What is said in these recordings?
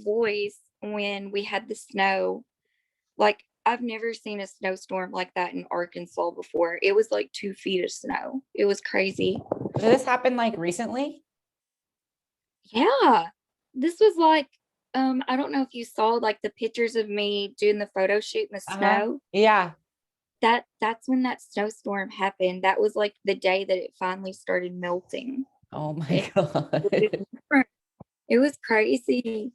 boys when we had the snow. Like, I've never seen a snowstorm like that in Arkansas before. It was like 2 feet of snow. It was crazy. Did this happen like recently? Yeah. This was like, I don't know if you saw like the pictures of me doing the photo shoot in the Uh-huh. snow. Yeah. That's when that snowstorm happened. That was like the day that it finally started melting. Oh It, my God. it was crazy.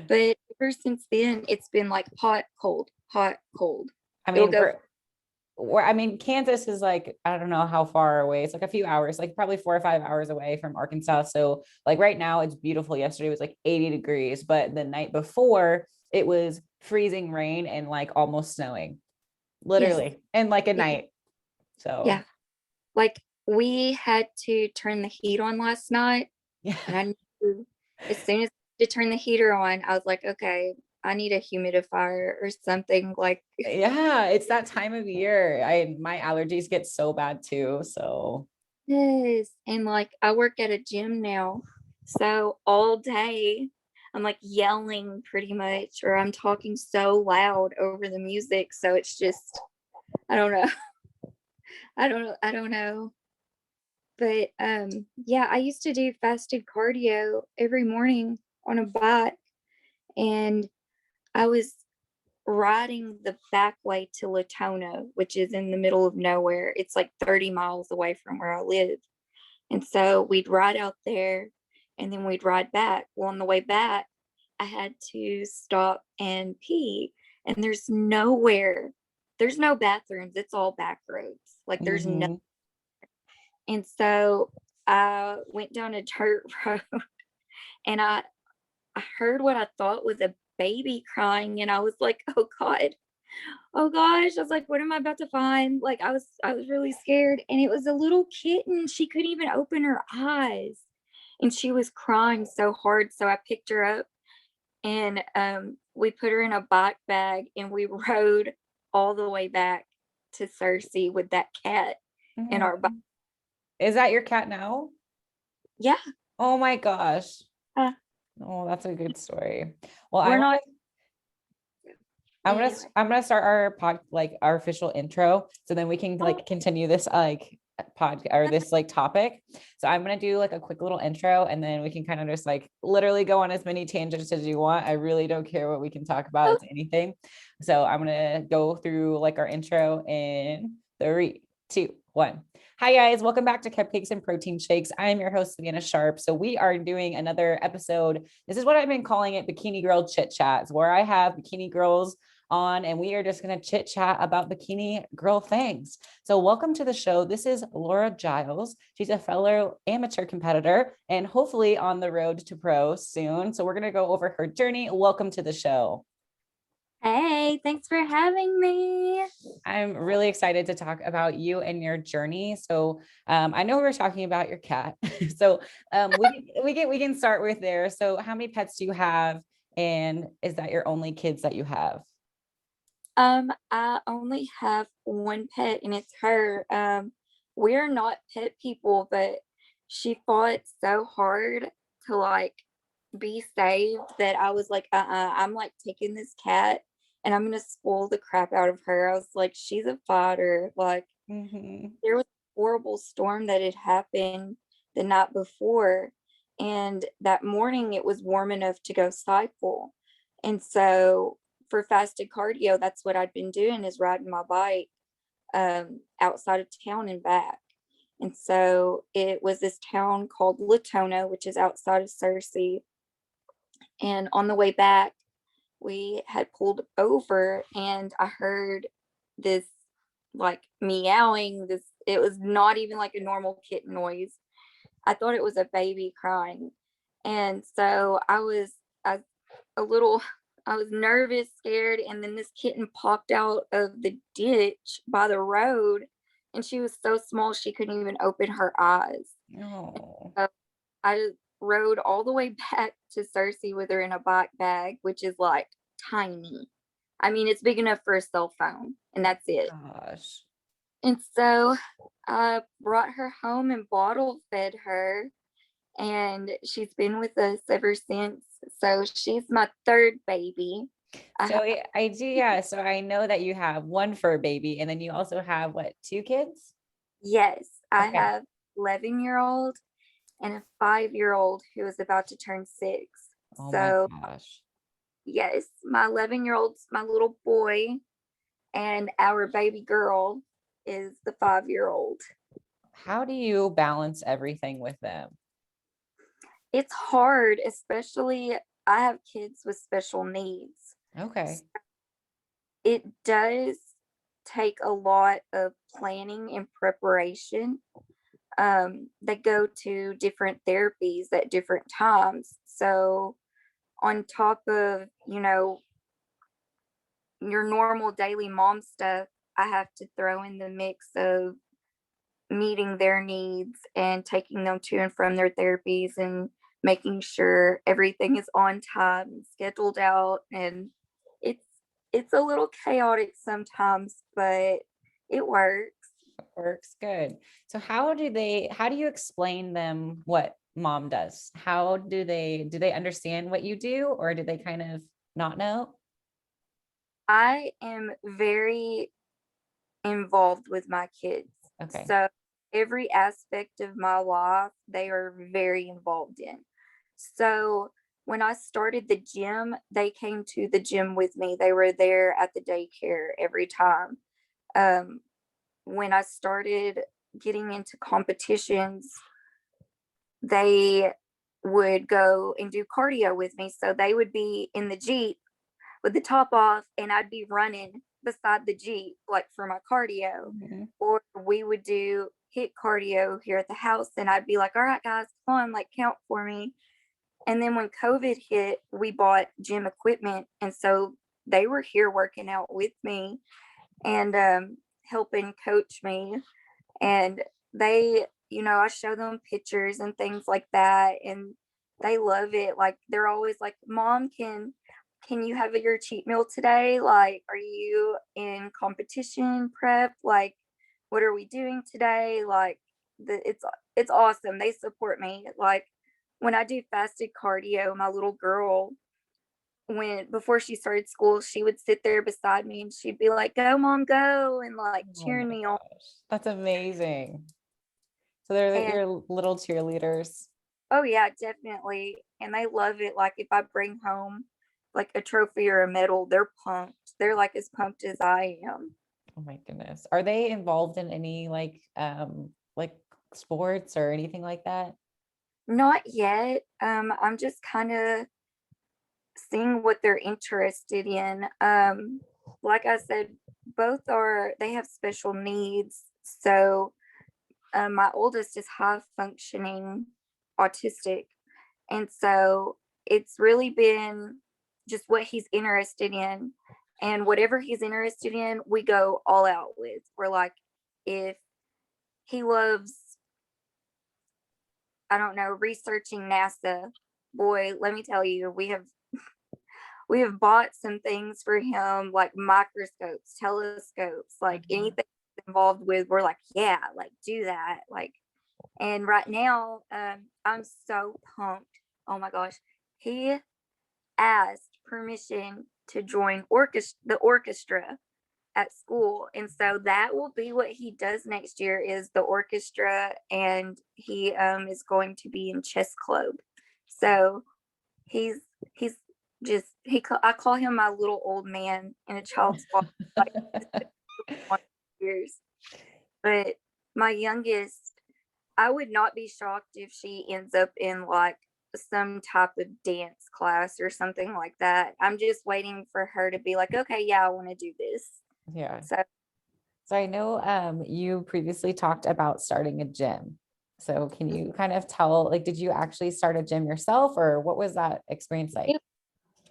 But ever since then, it's been like hot, cold, hot, cold. I It'll mean, go. I mean, Kansas is like, I don't know how far away. It's like a few hours, like probably 4 or 5 hours away from Arkansas. So like right now it's beautiful. Yesterday was like 80 degrees, but the night before it was freezing rain and like almost snowing, Yes. literally, and like a Yeah. night. Yeah. So Like, we had to turn the heat on last night, yeah. and I knew as soon as to turn the heater on, I was like, okay, I need a humidifier or something. Like, Yeah, it's that time of year. My allergies get so bad too. So yes. And like, I work at a gym now, so all day I'm like yelling pretty much, or I'm talking so loud over the music. So it's just, I don't know. I don't know. But yeah, I used to do fasted cardio every morning on a bike, and I was riding the back way to Latona, which is in the middle of nowhere. It's like 30 miles away from where I live. And so we'd ride out there and then we'd ride back. Well, on the way back, I had to stop and pee, and there's no bathrooms. It's all back roads. Like, there's no, mhm. and so I went down a dirt road, and I heard what I thought was a baby crying, and I was like, oh God, oh gosh. I was like, what am I about to find? Like, I was really scared. And it was a little kitten. She couldn't even open her eyes. And she was crying so hard. So I picked her up, and we put her in a bike bag, and we rode all the way back to Cersei with that cat in our bike. Mhm. Is that your cat now? Yeah. Oh my gosh. Uh, Oh, that's a good story. Well, we're not anyway. I'm gonna start our like our official intro, so then we can Oh, like continue this like pod or this like topic. So I'm gonna do like a quick little intro, and then we can kind of just like literally go on as many tangents as you want. I really don't care what we can talk about. oh, It's anything. So I'm gonna go through like our intro in 3, 2, 1. Hi guys, welcome back to Cupcakes and Protein Shakes. I am your host, Savannah Sharp. So we are doing another episode. This is what I've been calling it Bikini Girl Chit Chats, where I have bikini girls on and we are just going to chit chat about bikini girl things. So welcome to the show. This is Laura Jiles. She's a fellow amateur competitor and hopefully on the road to pro soon. So we're going to go over her journey. Welcome to the show. hey, thanks for having me. I'm really excited to talk about you and your journey. So I know we were talking about your cat. So we can start with there. So how many pets do you have? And is that your only kids that you have? I only have one pet, and it's her. We're not pet people, but she fought so hard to like be saved that I was like, I'm like taking this cat and I'm gonna spoil the crap out of her. I was like, she's a fighter. Like, Mhm. there was a horrible storm that had happened the night before, and that morning it was warm enough to go cycle. And so for fasted cardio, that's what I'd been doing, is riding my bike outside of town and back. And so it was this town called Latona, which is outside of Cersei. And on the way back, we had pulled over, and I heard this like meowing. This, it was not even like a normal kitten noise. I thought it was a baby crying. And so I, a little, I was nervous, scared, and then this kitten popped out of the ditch by the road, and she was so small she couldn't even open her eyes. Oh. So I rode all the way back to Cersei with her in a bike bag, which is like tiny. I mean, it's big enough for a cell phone, and that's it. Gosh. And so I brought her home and bottle fed her, and she's been with us ever since. So she's my third baby. I So have, I do, yeah. So I know that you have one fur baby, and then you also have what, two kids? yes, I Okay. have 11-year-old and a 5-year-old who is about to turn 6. Oh my So gosh. yes, my 11-year-old's my little boy, and our baby girl is the 5-year-old. How do you balance everything with them? It's hard, especially I have kids with special needs. Okay. It does take a lot of planning and preparation. They go to different therapies at different times. So, on top of, your normal daily mom stuff, I have to throw in the mix of meeting their needs and taking them to and from their therapies and making sure everything is on time and scheduled out, and it's it's a little chaotic sometimes, but it works. Works good. So how do you explain them what mom does? How do they understand what you do, or do they kind of not know? I am very involved with my kids. Okay. So every aspect of my life, they are very involved in. So when I started the gym, they came to the gym with me. They were there at the daycare every time. Um, when I started getting into competitions, they would go and do cardio with me. So they would be in the Jeep with the top off, and I'd be running beside the Jeep, like for my cardio. Mhm. Or we would do hit cardio here at the house, and I'd be like, all right, guys, come on, like count for me. And then when COVID hit, we bought gym equipment. And so they were here working out with me and helping coach me. And they, I show them pictures and things like that, and they love it. Like they're always like, "Mom, can you have your cheat meal today? Like, are you in competition prep? Like, what are we doing today?" Like, it's awesome. They support me. Like when I do fasted cardio, my little girl, when before she started school, she would sit there beside me and she'd be like, "Go, mom, go," and like Oh my cheering me on. gosh. That's amazing. So they're And your little cheerleaders. oh yeah, definitely. And they love it. Like if I bring home like a trophy or a medal, they're pumped. They're like as pumped as I am. Oh my goodness. Are they involved in any like sports or anything like that? Not yet. I'm just kind of seeing what they're interested in. Like I said, they have special needs. So my oldest is high functioning autistic. And so it's really been just what he's interested in. And whatever he's interested in, we go all out with. We're like, if he loves, I don't know, researching NASA, boy, let me tell you, we have bought some things for him like microscopes, telescopes, like Mhm. anything involved with, we're like, yeah, like do that. Like, and right now, I'm so pumped. Oh my gosh. He asked permission to join the orchestra at school. And so that will be what he does next year is the orchestra, and he is going to be in chess club. So he's he's I call him my little old man in a child's body, like he's been on years. But my youngest, I would not be shocked if she ends up in like some type of dance class or something like that. I'm just waiting for her to be like, okay, yeah, I want to do this. Yeah. So So I know you previously talked about starting a gym. So can you kind of tell, like, did you actually start a gym yourself, or what was that experience like? it,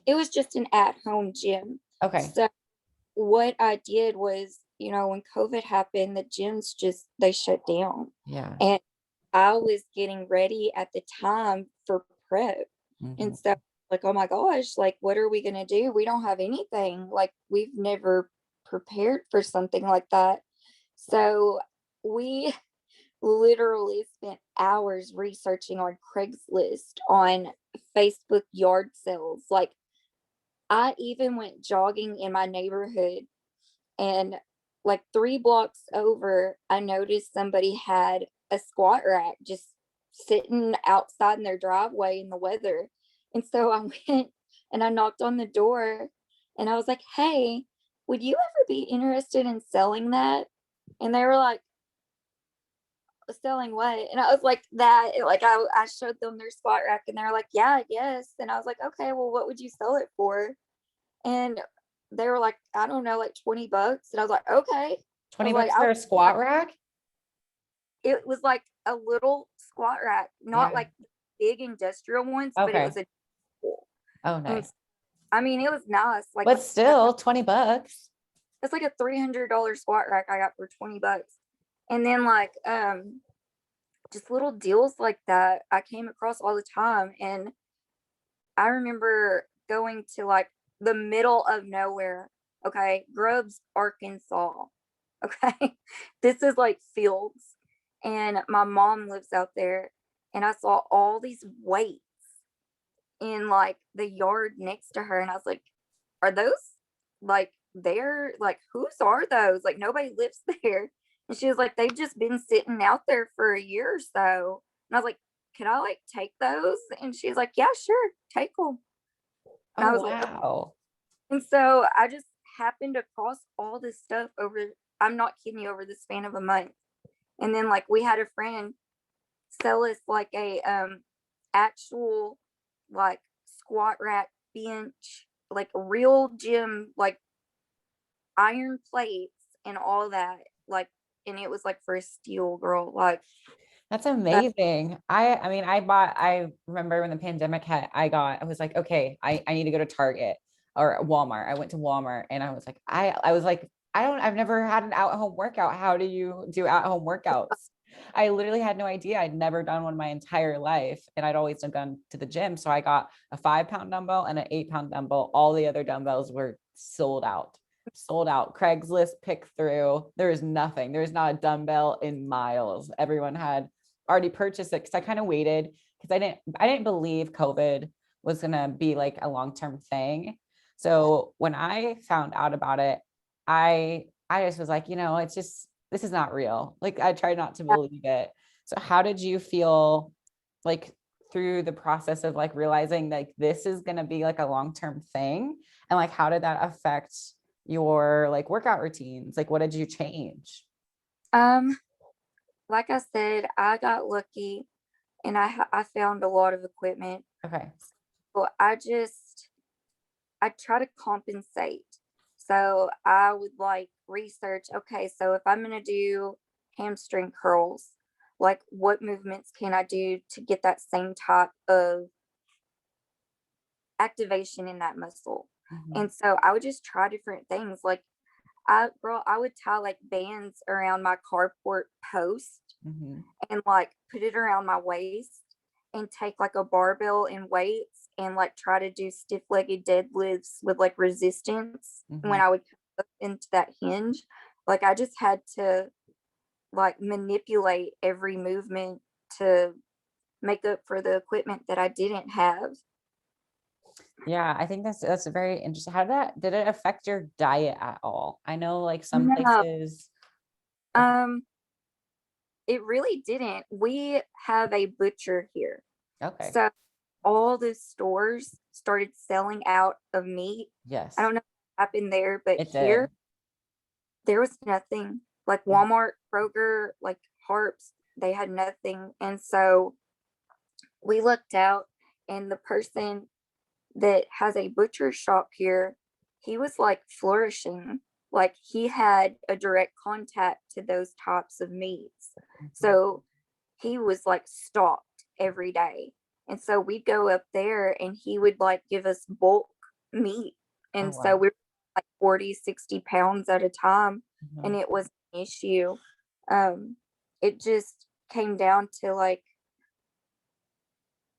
it was just an at home gym. Okay. So what I did was, when COVID happened, the gyms just they shut down. Yeah. And I was getting ready at the time for prep. And Mhm. so like, oh my gosh, like what are we gonna do? We don't have anything. Like we've never prepared for something like that. So we literally spent hours researching on Craigslist, on Facebook yard sales. Like, I even went jogging in my neighborhood, and like 3 blocks over, I noticed somebody had a squat rack just sitting outside in their driveway in the weather. And so I went and I knocked on the door and I was like, "Hey, would you ever be interested in selling that?" And they were like, "Selling what?" And I was like, "That." Like, I showed them their squat rack and they're like, "Yeah, I guess." And I was like, "Okay, well, what would you sell it for?" And they were like, "I don't know, like 20 bucks." And I was like, "Okay." I 20 was like, bucks for a squat rack? it was like a little squat rack, not Yeah. like big industrial ones, but it Okay. was a pool. Oh, And nice. I mean, it was nice. Like, But still 20 bucks. it's like a $300 squat rack I got for 20 bucks. And then like just little deals like that I came across all the time. And I remember going to like the middle of nowhere. Okay, Grubbs, Arkansas. Okay. This is like fields. And my mom lives out there. And I saw all these weights in like the yard next to her. And I was like, "Are those like they're like, whose are those? Like, nobody lives there." And she was like, "They've just been sitting out there for a year or so." And I was like, "Can I like take those?" And she's like, "Yeah, sure, take them." And Oh, I was like, "Okay." wow. And so I just happened across all this stuff over, I'm not kidding you, over the span of a month. And then like we had a friend sell us like a actual like squat rack bench, like real gym, like iron plates and all that. Like, and it was like for a steel, girl. Like That's that. amazing. I mean, I remember when the pandemic hit, I was like, okay, I need to go to Target or Walmart. I went to Walmart and I was like, I was like, I've never had an at-home workout. How do you do at-home workouts? I literally had no idea. I'd never done one my entire life. And I'd always gone to the gym. So I got a 5 pound dumbbell and an 8 pound dumbbell. All the other dumbbells were sold out. Sold out. Craigslist pick through. There was nothing. There was not a dumbbell in miles. Everyone had already purchased it because I kind of waited because I didn't believe COVID was gonna be like a long-term thing. So when I found out about it, I just was like, it's just this is not real. Like I tried not to believe it. So how did you feel like through the process of like realizing like this is gonna be like a long-term thing? And like how did that affect your like workout routines? Like what did you change? Um, like I said, I got lucky and I found a lot of equipment. Okay. But I try to compensate. So I would like research, okay, so if I'm gonna do hamstring curls, like what movements can I do to get that same type of activation in that muscle? Mhm. And so I would just try different things. Like I would tie like bands around my carport post Mhm. and like put it around my waist and take like a barbell and weights and like try to do stiff legged deadlifts with like resistance when Mhm. I would come up into that hinge. Like I just had to like manipulate every movement to make up for the equipment that I didn't have. Yeah, I think that's very interesting. How did it affect your diet at all? I know like some No, places. Okay. um, it really didn't. We have a butcher here. Okay. So all the stores started selling out of meat. I Yes, don't know what happened there, but it here did. there was nothing. Like Yeah. Walmart, Kroger, like Harps, they had nothing. And so we looked out, and the person that has a butcher shop here, he was like flourishing. Like he had a direct contact to those types of meats. Mhm. So he was like stocked every day. And so we'd go up there and he would like give us bulk meat. Oh And so wow. we were like 40, 60 pounds at a time. And Mhm. it was an issue. Um, it just came down to like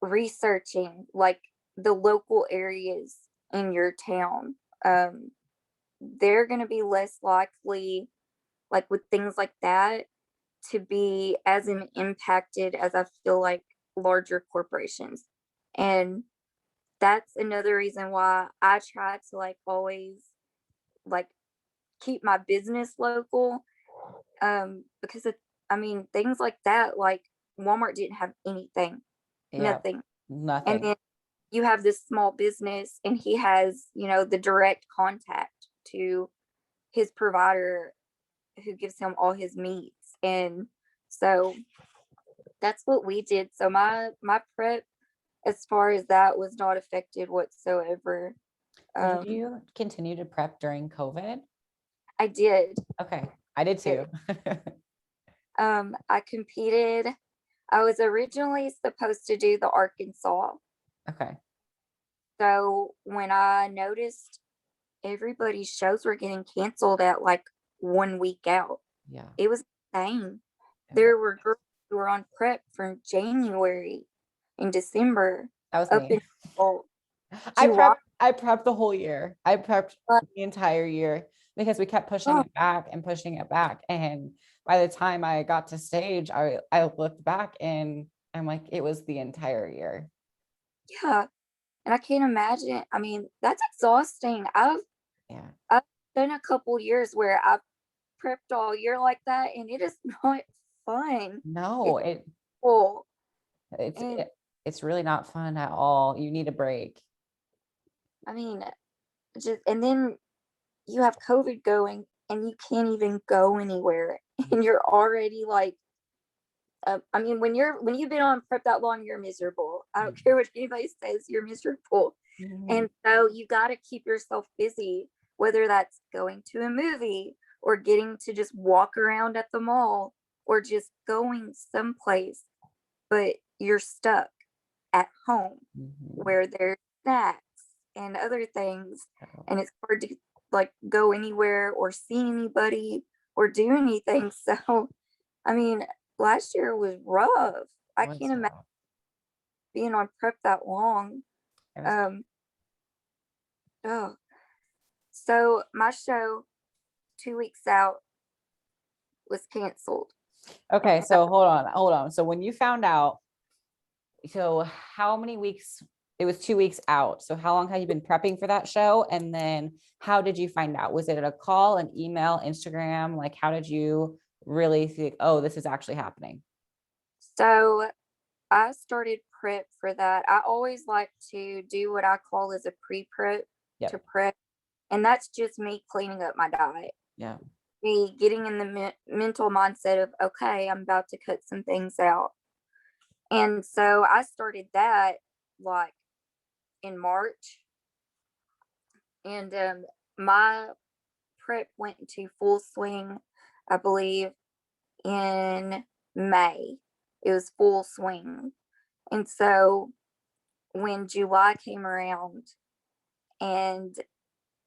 researching like the local areas in your town. Um, they're going to be less likely, like with things like that, to be as impacted as I feel like larger corporations. And that's another reason why I try to like always like keep my business local. Because I mean, things like that, like Walmart didn't have anything, Yeah. nothing. And Nothing. then you have this small business and he has, the direct contact to his provider who gives him all his meats. And so that's what we did. So my prep as far as that was not affected whatsoever. Did Um, you continue to prep during COVID? I did. Okay. I did too. I competed. I was originally supposed to do the Arkansas. Okay. So when I noticed everybody's shows were getting canceled at like 1 week out, Yeah. it was insane. Yeah. There were girls who were on prep from January and December That was up me. until I July. prepped, I prepped the whole year. I prepped But, the entire year because we kept pushing oh, it back and pushing it back. And by the time I got to stage, I looked back and I'm like, it was the entire year. yeah. And I can't imagine. I mean, that's exhausting. Yeah. I've done a couple years where I've prepped all year like that, and it is not fun. No, It's full. it's And it, it's really not fun at all. You need a break. I mean, just and then you have COVID going and you can't even go anywhere. And you're already like, I mean, when you've been on prep that long, you're miserable. I don't care what anybody says, you're miserable. Mhm. And so you got to keep yourself busy, whether that's going to a movie or getting to just walk around at the mall or just going someplace, but you're stuck at home Mhm. where there's snacks and other things. So, And it's hard to like go anywhere or see anybody or do anything. So, I mean, last year was rough. I was can't imagine rough. being on prep that long. It was Um, oh, so my show 2 weeks out was canceled. okay. So hold on. So when you found out, so how many weeks? It was 2 weeks out. So how long have you been prepping for that show? And then how did you find out? Was it a call, an email, Instagram? Like, how did you really think, oh, this is actually happening? So I started prep for that. I always like to do what I call as a pre-prep to Yep. prep, and that's just me cleaning up my diet, Yeah. me getting in the mental mindset of okay, I'm about to cut some things out. And so I started that like in March, and my prep went into full swing, I believe, in May. It was full swing. And so when July came around and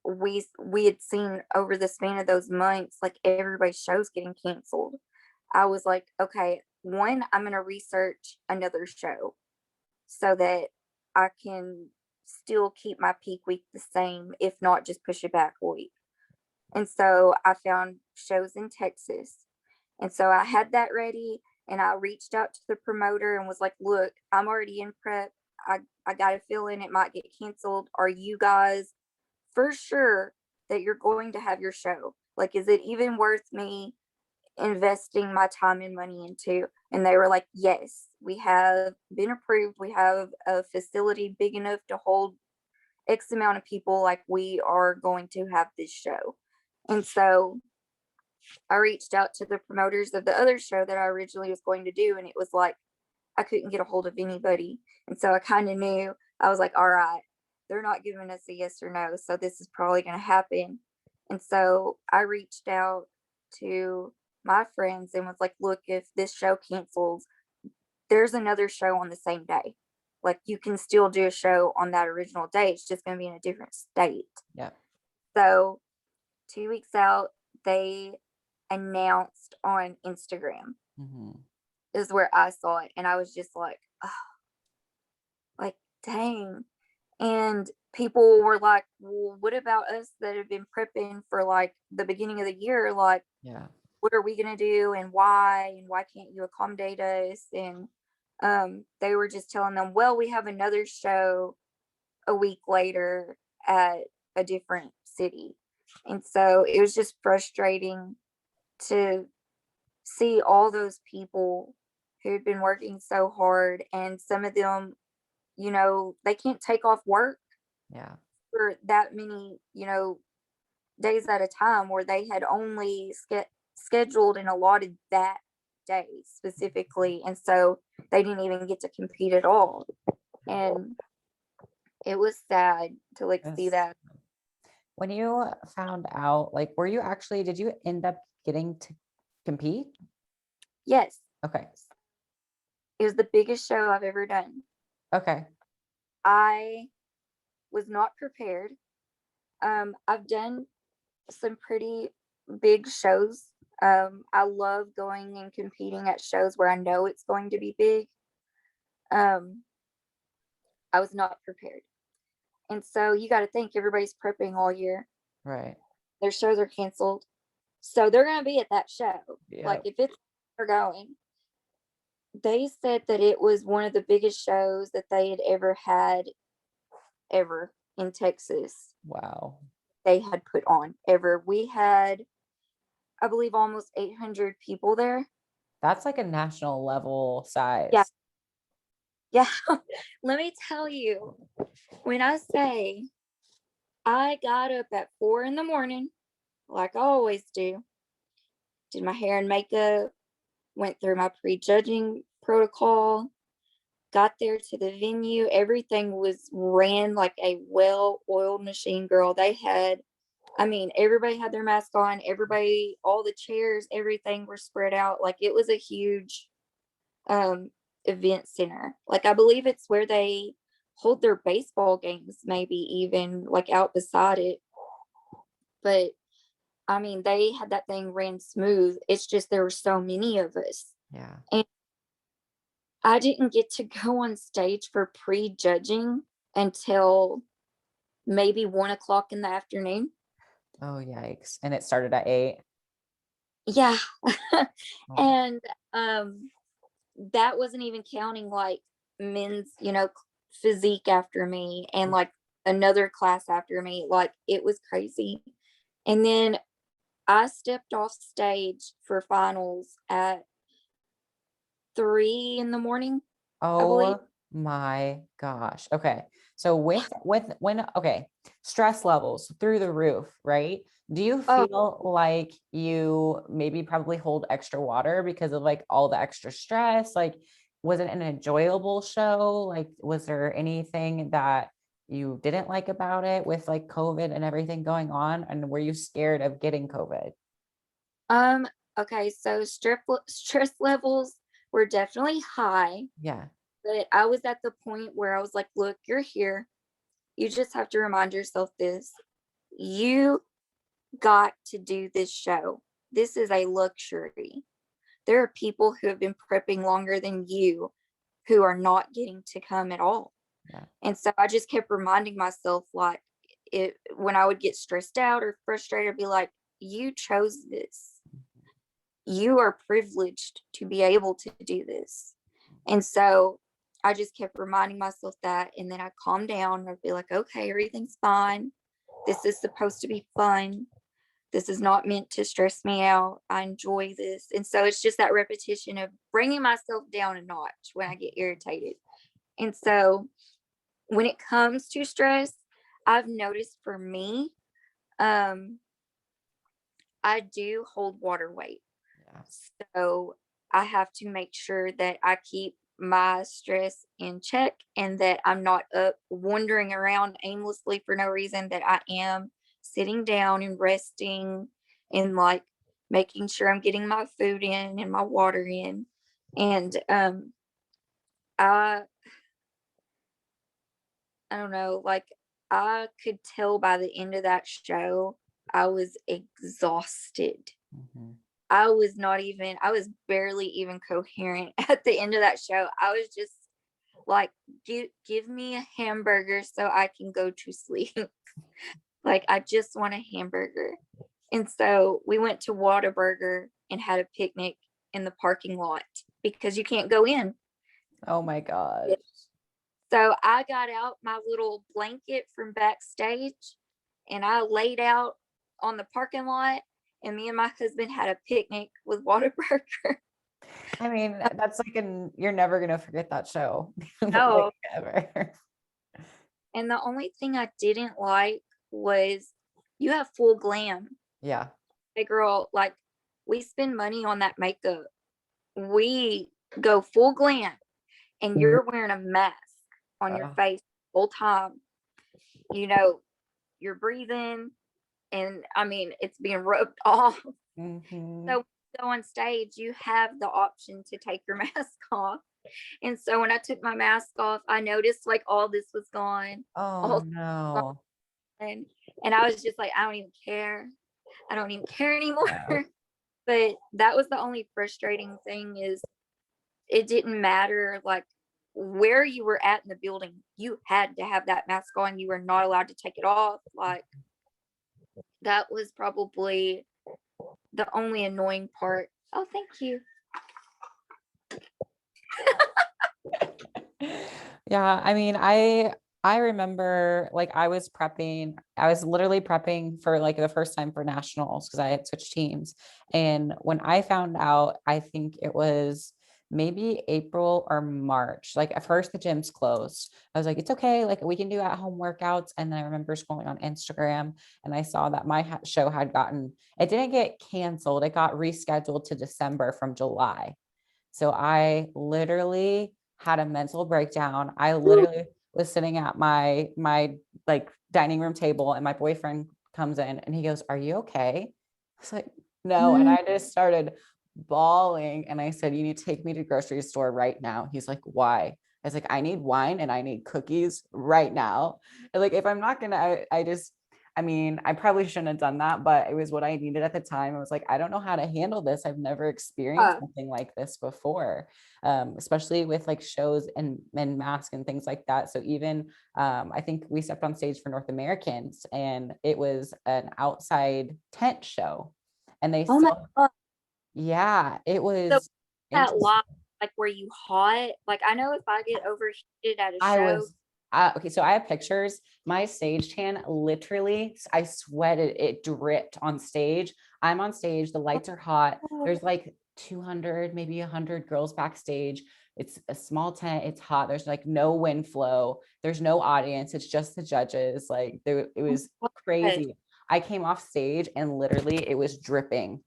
we had seen over the span of those months like everybody's shows getting canceled, I was like, okay, one, I'm going to research another show so that I can still keep my peak week the same, if not just push it back a week. And so I found shows in Texas. And so I had that ready and I reached out to the promoter and was like, look, I'm already in prep. I got a feeling it might get canceled. Are you guys for sure that you're going to have your show? Like, is it even worth me investing my time and money into? And they were like, yes, we have been approved. We have a facility big enough to hold X amount of people. Like, we are going to have this show. And so I reached out to the promoters of the other show that I originally was going to do, and it was like I couldn't get a hold of anybody. And so I kind of knew, I was like, all right, they're not giving us a yes or no. So this is probably going to happen. And so I reached out to my friends and was like, look, if this show cancels, there's another show on the same day. Like, you can still do a show on that original day. It's just going to be in a different state. Yeah. So 2 weeks out, they announced on Instagram Mhm. is where I saw it. And I was just like, oh, like, dang. And people were like, well, what about us that have been prepping for like the beginning of the year? Like, Yeah. what are we going to do and why can't you accommodate us? And they were just telling them, well, we have another show a week later at a different city. And so it was just frustrating to see all those people who'd been working so hard, and some of them, they can't take off work Yeah. for that many, days at a time, where they had only scheduled and allotted that day specifically. And so they didn't even get to compete at all. And it was sad to like see Yes. that. When you found out, like, did you end up getting to compete? Yes, Okay. it was the biggest show I've ever done. Okay. I was not prepared. I've done some pretty big shows. I love going and competing at shows where I know it's going to be big. Um, I was not prepared. And so you got to think, everybody's prepping all year. Right. Their shows are canceled. So they're going to be at that show. Yeah. Like if it's they're going, they said that it was one of the biggest shows that they had ever had ever in Texas. Wow. They had put on ever. We had, I believe, almost 800 people there. That's like a national level size. Yeah. Yeah. Let me tell you, when I say I got up at 4 a.m, like I always do, did my hair and makeup, went through my prejudging protocol, got there to the venue. Everything was ran like a well-oiled machine, girl. Everybody had their mask on, everybody, all the chairs, everything were spread out. Like it was a huge event center. Like I believe it's where they hold their baseball games, maybe even like out beside it. But they had that thing ran smooth. It's just there were so many of us. Yeah. And I didn't get to go on stage for prejudging until maybe 1 o'clock in the afternoon. Oh, yikes. And it started at 8. Yeah. Oh. And that wasn't even counting like men's, physique after me and like another class after me. Like it was crazy. And then I stepped off stage for finals at 3 in the morning, I believe. Oh my gosh. Okay. So stress levels through the roof, right? Do you Oh, feel like you maybe probably hold extra water because of like all the extra stress? Like, was it an enjoyable show? Like, was there anything that you didn't like about it with like COVID and everything going on? And were you scared of getting COVID? um, okay, so stress levels were definitely high, Yeah. but I was at the point where I was like, look, you're here. You just have to remind yourself this. You got to do this show. This is a luxury. There are people who have been prepping longer than you who are not getting to come at all. Yeah. And so I just kept reminding myself, like, when I would get stressed out or frustrated, I'd be like, you chose this. You are privileged to be able to do this. And so I just kept reminding myself that. And then I calmed down. I'd be like, okay, everything's fine. This is supposed to be fun. This is not meant to stress me out. I enjoy this. And so it's just that repetition of bringing myself down a notch when I get irritated. And so when it comes to stress, I've noticed for me, um, I do hold water weight. Yeah. So I have to make sure that I keep my stress in check and that I'm not up wandering around aimlessly for no reason, that I am sitting down and resting and like making sure I'm getting my food in and my water in. And I I don't know, like I could tell by the end of that show I was exhausted. Mhm. I was barely even coherent at the end of that show. I was just like, give me a hamburger so I can go to sleep. Like, I just want a hamburger. And so we went to Whataburger and had a picnic in the parking lot because you can't go in. Oh my gosh. So I got out my little blanket from backstage and I laid out on the parking lot, and me and my husband had a picnic with Whataburger. I mean, that's like you're never gonna forget that show. No. Like, ever. And the only thing I didn't like was you have full glam. Yeah. Hey girl, like we spend money on that makeup. We go full glam and you're wearing a mask on your face the whole time. You know, you're breathing and I mean it's being rubbed off. Mhm. So go on stage, you have the option to take your mask off. And so when I took my mask off, I noticed like all this was gone. Oh All no. and I was just like, I don't even care. I don't even care anymore. Yeah. But that was the only frustrating thing is it didn't matter like where you were at in the building. You had to have that mask on. You were not allowed to take it off. Like that was probably the only annoying part. Oh, thank you. Yeah, I mean, I remember like I was literally prepping for like the first time for nationals because I had switched teams. And when I found out, I think it was maybe April or March. Like at first the gym's closed. I was like, it's okay, like we can do at-home workouts. And then I remember scrolling on Instagram and I saw that my show had it didn't get canceled, it got rescheduled to December from July. So I literally had a mental breakdown. I literally was sitting at my like dining room table and my boyfriend comes in and he goes, "Are you okay?" I was like, "No." And I just started bawling and I said, "You need to take me to the grocery store right now." He's like, "Why?" I was like, "I need wine and I need cookies right now." And like, if I'm not gonna, I mean, I probably shouldn't have done that, but it was what I needed at the time. I was like, I don't know how to handle this. I've never experienced something like this before, especially with like shows and masks and things like that. So even I think we stepped on stage for North Americans and it was an outside tent show. And they Oh my still, God. yeah, it So was that interesting. lot, like were you hot? Like I know if I get overheated at a I show. was okay. So I have pictures. My stage tan, literally, I sweated. It dripped on stage. I'm on stage. The lights are hot. There's like 200, maybe 100 girls backstage. It's a small tent. It's hot. There's like no wind flow. There's no audience. It's just the judges. Like it was crazy. I came off stage and literally it was dripping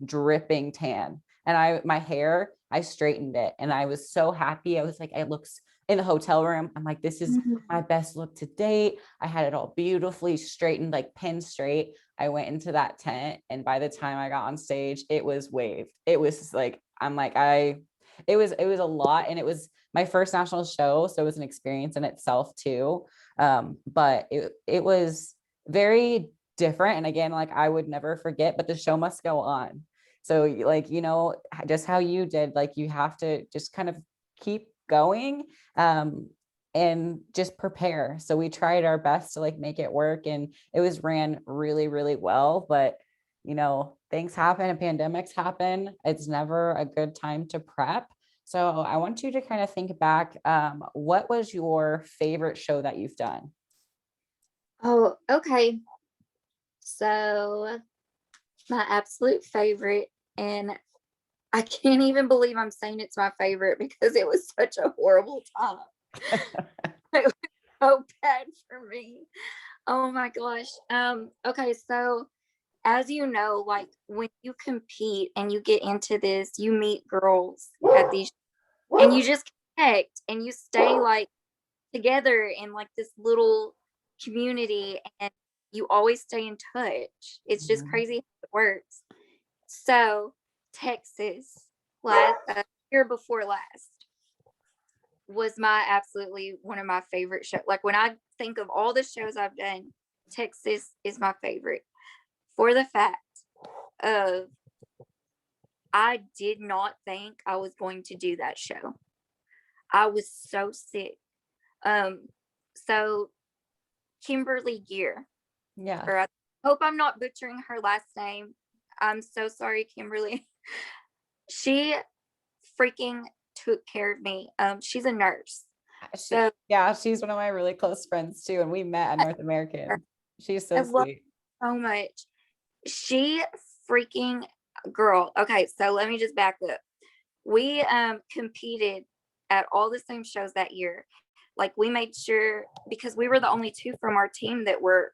tan. And my hair, I straightened it and I was so happy. I was like, it looks in the hotel room. I'm like, this is my best look to date. I had it all beautifully straightened, like pin straight. I went into that tent. And by the time I got on stage, it was waved. It was like, it was a lot. And it was my first national show. So it was an experience in itself too. But it was very different. And again, like I would never forget, but the show must go on. So like, just how you did, like you have to just kind of keep going and just prepare. So we tried our best to like make it work and it was ran really, really well. But things happen and pandemics happen. It's never a good time to prep. So I want you to kind of think back. What was your favorite show that you've done? Oh, okay. So my absolute favorite, and I can't even believe I'm saying it's my favorite because it was such a horrible time. It was so bad for me. Oh my gosh. Okay, so as you know, like when you compete and you get into this, you meet girls at these and you just connect and you stay like together in like this little community and you always stay in touch. It's just Mhm. crazy how it works. So Texas last year before last was my absolutely one of my favorite shows. Like when I think of all the shows I've done, Texas is my favorite for the fact of I did not think I was going to do that show. I was so sick. Um, so Kimberly Gear, Yeah. or I hope I'm not butchering her last name. I'm so sorry, Kimberly. She freaking took care of me. She's a nurse. So She's one of my really close friends too. And we met at North American. She's I so love sweet. her so much. She freaking girl. Okay, so let me just back up. We competed at all the same shows that year. Like we made sure, because we were the only two from our team that were,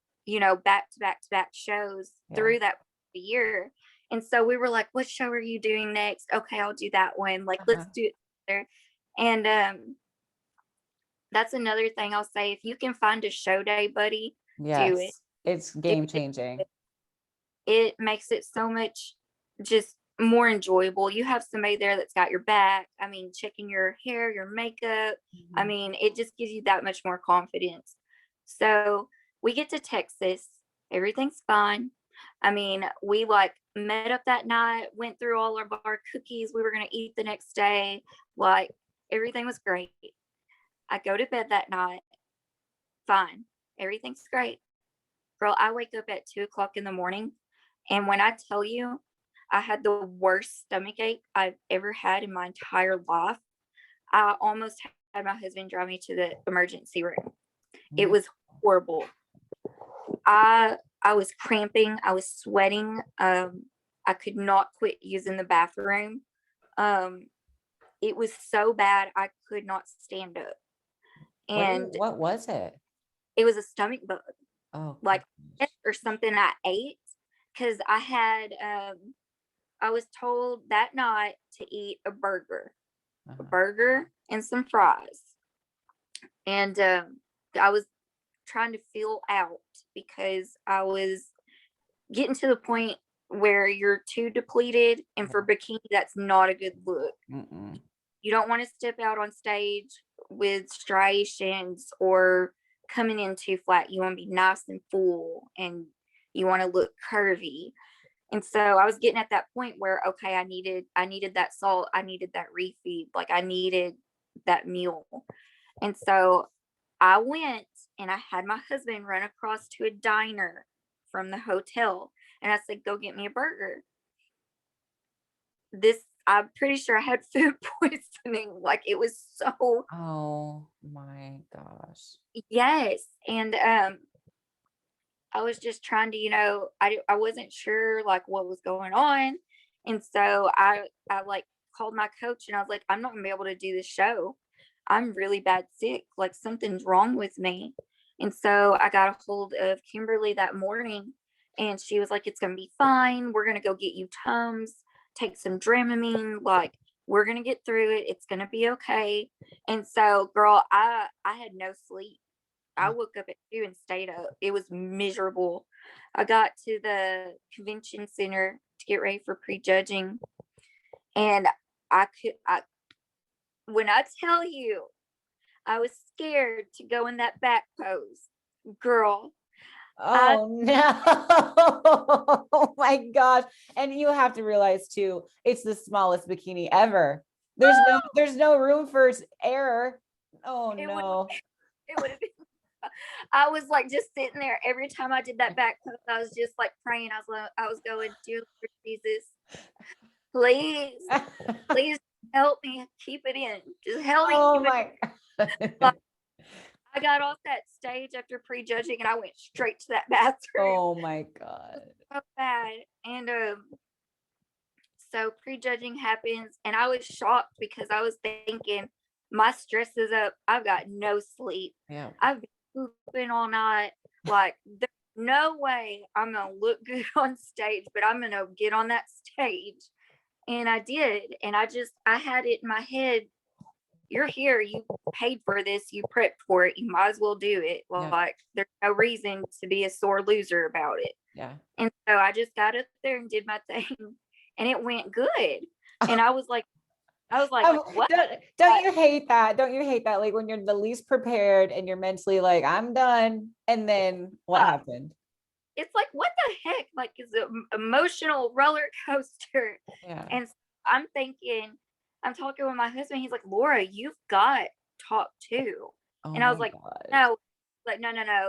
back to back to back shows through that year. And so we were like, what show are you doing next? Okay, I'll do that one. Like, let's do it there. And that's another thing I'll say. If you can find a show day buddy, do it. It's game changing. It makes it so much just more enjoyable. You have somebody there that's got your back. I mean, checking your hair, your makeup. I mean, it just gives you that much more confidence. So we get to Texas. Everything's fine. I mean, we like met up that night, went through all of our cookies we were going to eat the next day. Like everything was great. I go to bed that night. Fine. Everything's great. Girl, I wake up at 2:00 in the morning. And when I tell you, I had the worst stomach ache I've ever had in my entire life. I almost had my husband drive me to the emergency room. It was horrible. I was cramping. I was sweating. I could not quit using the bathroom. It was so bad I could not stand up. And what was it? It was a stomach bug. Oh, like or something I ate, because I was told that night to eat a burger and some fries. And I was trying to feel out because I was getting to the point where you're too depleted. And for bikini, that's not a good look. You don't want to step out on stage with striations or coming in too flat. You want to be nice and full, and you want to look curvy. And so I was getting at that point where, okay, I needed that salt. I needed that refeed. Like I needed that meal. And so I went and I had my husband run across to a diner from the hotel. And I said, go get me a burger. I'm pretty sure I had food poisoning. Like it was so. Oh my gosh. Yes. And I was just trying to, I wasn't sure like what was going on. And so I like called my coach and I was like, I'm not gonna be able to do this show. I'm really bad sick. Like something's wrong with me. And so I got a hold of Kimberly that morning and she was like, it's gonna be fine. We're gonna go get you Tums, take some Dramamine, like we're gonna get through it. It's gonna be okay. And so girl, I had no sleep. I woke up at 2 and stayed up. It was miserable. I got to the convention center to get ready for prejudging. And when I tell you, I was scared to go in that back pose, girl. Oh no. Oh my gosh. And you have to realize too, it's the smallest bikini ever. There's no room for error. Oh no. It would have been. I was like just sitting there every time I did that back pose. I was just like praying. I was going, dear Lord Jesus, please help me keep it in. Just help me. Oh my God. I got off that stage after prejudging and I went straight to that bathroom. Oh my God. So bad. And so prejudging happens and I was shocked because I was thinking my stress is up. I've got no sleep. Yeah. I've been pooping all night. Like there's no way I'm gonna look good on stage, but I'm gonna get on that stage. And I did. And I had it in my head. You're here. You paid for this. You prepped for it. You might as well do it. Like there's no reason to be a sore loser about it. Yeah. And so I just got up there and did my thing and it went good. And I was like, what? Don't you hate that? Don't you hate that? Like when you're the least prepared and you're mentally like, I'm done. And then what happened? It's like, what the heck? Like it's an emotional roller coaster. Yeah. And I'm talking with my husband. He's like, Laura, you've got top 2. Oh and I was like, God. No.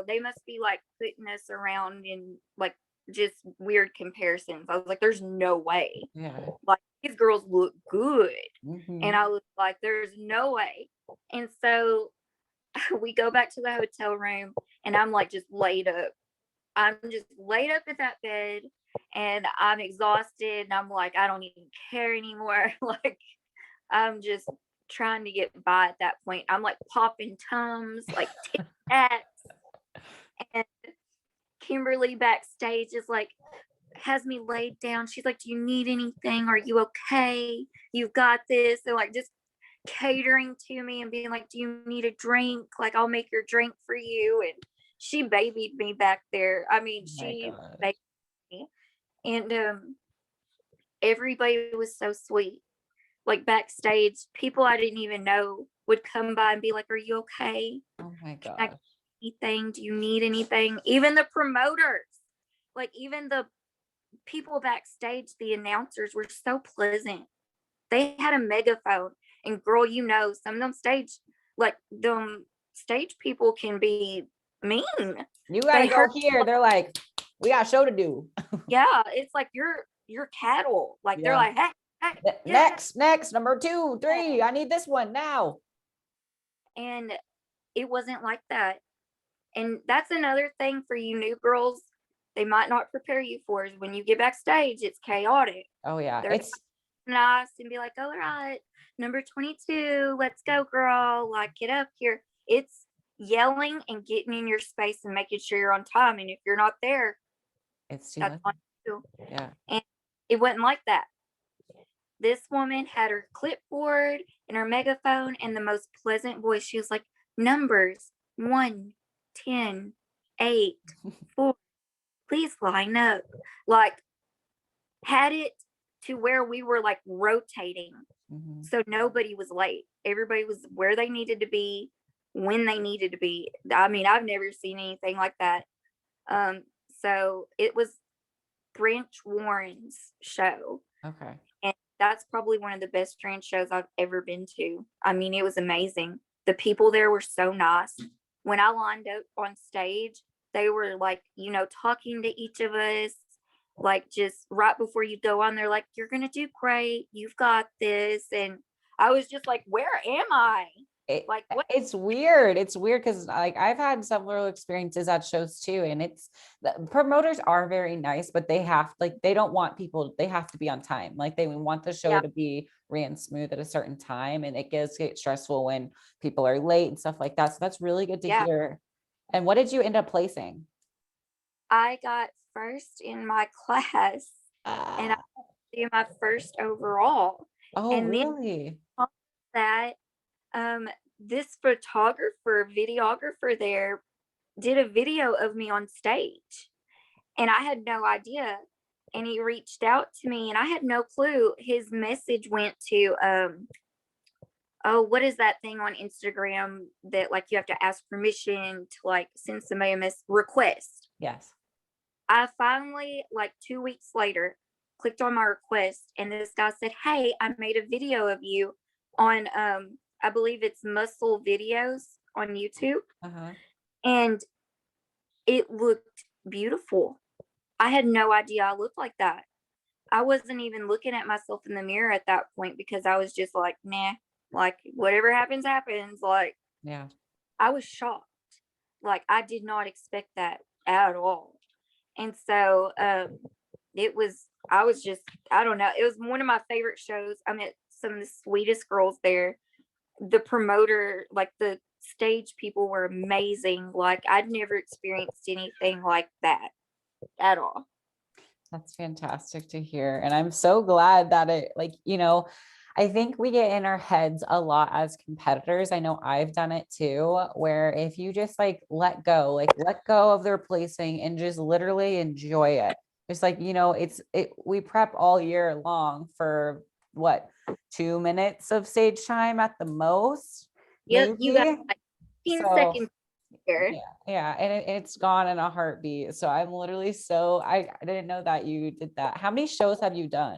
They must be like putting us around in like just weird comparisons. I was like, there's no way. Yeah. Like these girls look good. Mm-hmm. And I was like, there's no way. And so we go back to the hotel room, and I'm like just laid up. I'm just laid up in that bed, and I'm exhausted. And I'm like, I don't even care anymore. Like, I'm just trying to get by at that point. I'm like popping Tums, like Tic Tacs. And Kimberly backstage is like, has me laid down. She's like, do you need anything? Are you okay? You've got this. And like just catering to me and being like, do you need a drink? Like, I'll make your drink for you. And she babied me back there. I mean, Oh my she God. babied me. And everybody was so sweet. Like backstage, people I didn't even know would come by and be like, are you okay? Oh my Can I gosh. get anything? Do you need anything? Even the promoters, like even the people backstage, the announcers were so pleasant. They had a megaphone, and girl, you know, some of them stage people can be mean. You got to They go hurt. here. They're like, we got a show to do. Yeah, it's like you're cattle. Like they're Yeah. like, hey, hey, get Next, number 2, 3. I need this one now. and it wasn't like that. And that's another thing for you new girls. They might not prepare you for is when you get backstage, it's chaotic. Oh yeah. They're nice and be like, all right, number 22, let's go, girl. Like, get up here. It's yelling and getting in your space and making sure you're on time. And if you're not there, It's too that's much. on you. Yeah. And it wasn't like that. This woman had her clipboard and her megaphone and the most pleasant voice. She was like, numbers 1, 10, 8, 4, please line up. Like, had it to where we were like rotating. Mm-hmm. So nobody was late. Everybody was where they needed to be, when they needed to be. I mean, I've never seen anything like that. So it was Branch Warren's show. Okay. And that's probably one of the best trans shows I've ever been to. I mean, it was amazing. The people there were so nice. When I lined up on stage, they were like, you know, talking to each of us, like just right before you go on, they're like, you're going to do great. You've got this. And I was just like, where am I? Like, what? It's weird. It's weird because like I've had several experiences at shows too, and it's the promoters are very nice, but they have like they don't want people. They have to be on time. Like they want the show Yeah. to be ran smooth at a certain time, and it does get stressful when people are late and stuff like that. So that's really good to hear. And what did you end up placing? I got first in my class, and I did my first overall. Oh, And then really? that this photographer, videographer there did a video of me on stage, and I had no idea. And he reached out to me, and I had no clue. His message went to oh, what is that thing on Instagram that like you have to ask permission to like send somebody a request? Yes. I finally, like 2 weeks later, clicked on my request, and this guy said, hey, I made a video of you on I believe it's Muscle Videos on YouTube. Uh-huh. And it looked beautiful. I had no idea I looked like that. I wasn't even looking at myself in the mirror at that point because I was just like, nah, like whatever happens, happens. Like, Yeah. I was shocked. Like, I did not expect that at all. And so I was just, I don't know. It was one of my favorite shows. I met some of the sweetest girls there. The promoter, like the stage people were amazing. Like, I'd never experienced anything like that at all. That's fantastic to hear. And I'm so glad that it, like, you know, I think we get in our heads a lot as competitors. I know I've done it too, where if you just like let go of the replacing and just literally enjoy it. It's like, you know, we prep all year long for what, 2 minutes of stage time at the most, Yep, you got maybe. like 10 So seconds here. yeah, and it's gone in a heartbeat. So I'm literally I didn't know that you did that. How many shows have you done?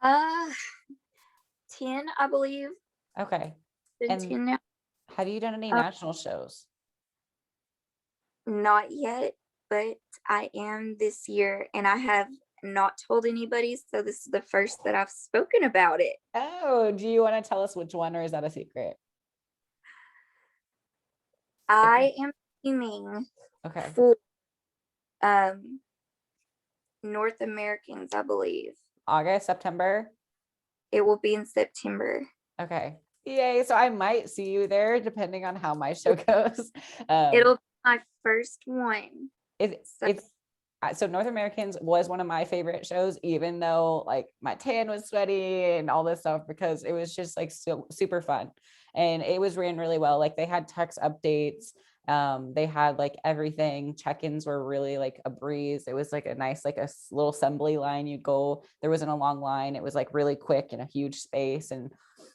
Uh 10, I believe. Okay. Been And 10 now. have you done any Uh, national shows? Not yet, but I am this year, and I have not told anybody, so this is the first that I've spoken about it. Oh, do you want to tell us which one, or is that a secret? I am aiming Okay. for North Americans, I believe. August, September? It will be in September. Okay. Yay. So I might see you there depending on how my show goes. It'll be my first one. So North Americans was one of my favorite shows, even though like my tan was sweaty and all this stuff, because it was just like super fun. And it was ran really well. Like they had text updates. They had like everything. Check-ins were really like a breeze. It was like a nice, like a little assembly line. You go, there wasn't a long line. It was like really quick in a huge space. And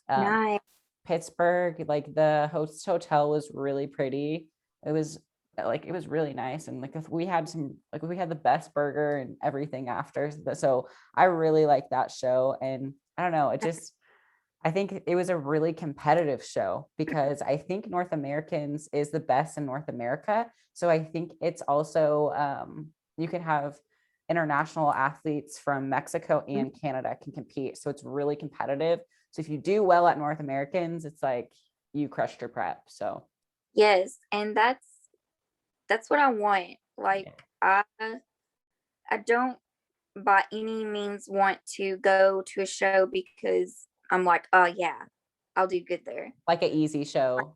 Nice. Pittsburgh, like the host hotel was really pretty. It was really nice. And like if we had the best burger and everything after. So I really like that show. And I don't know, I think it was a really competitive show because I think North Americans is the best in North America. So I think it's also, you can have international athletes from Mexico and Canada can compete. So it's really competitive. So if you do well at North Americans, it's like you crushed your prep. So yes, and that's what I want. Like I don't by any means want to go to a show because I'm like, oh yeah, I'll do good there. like an easy show.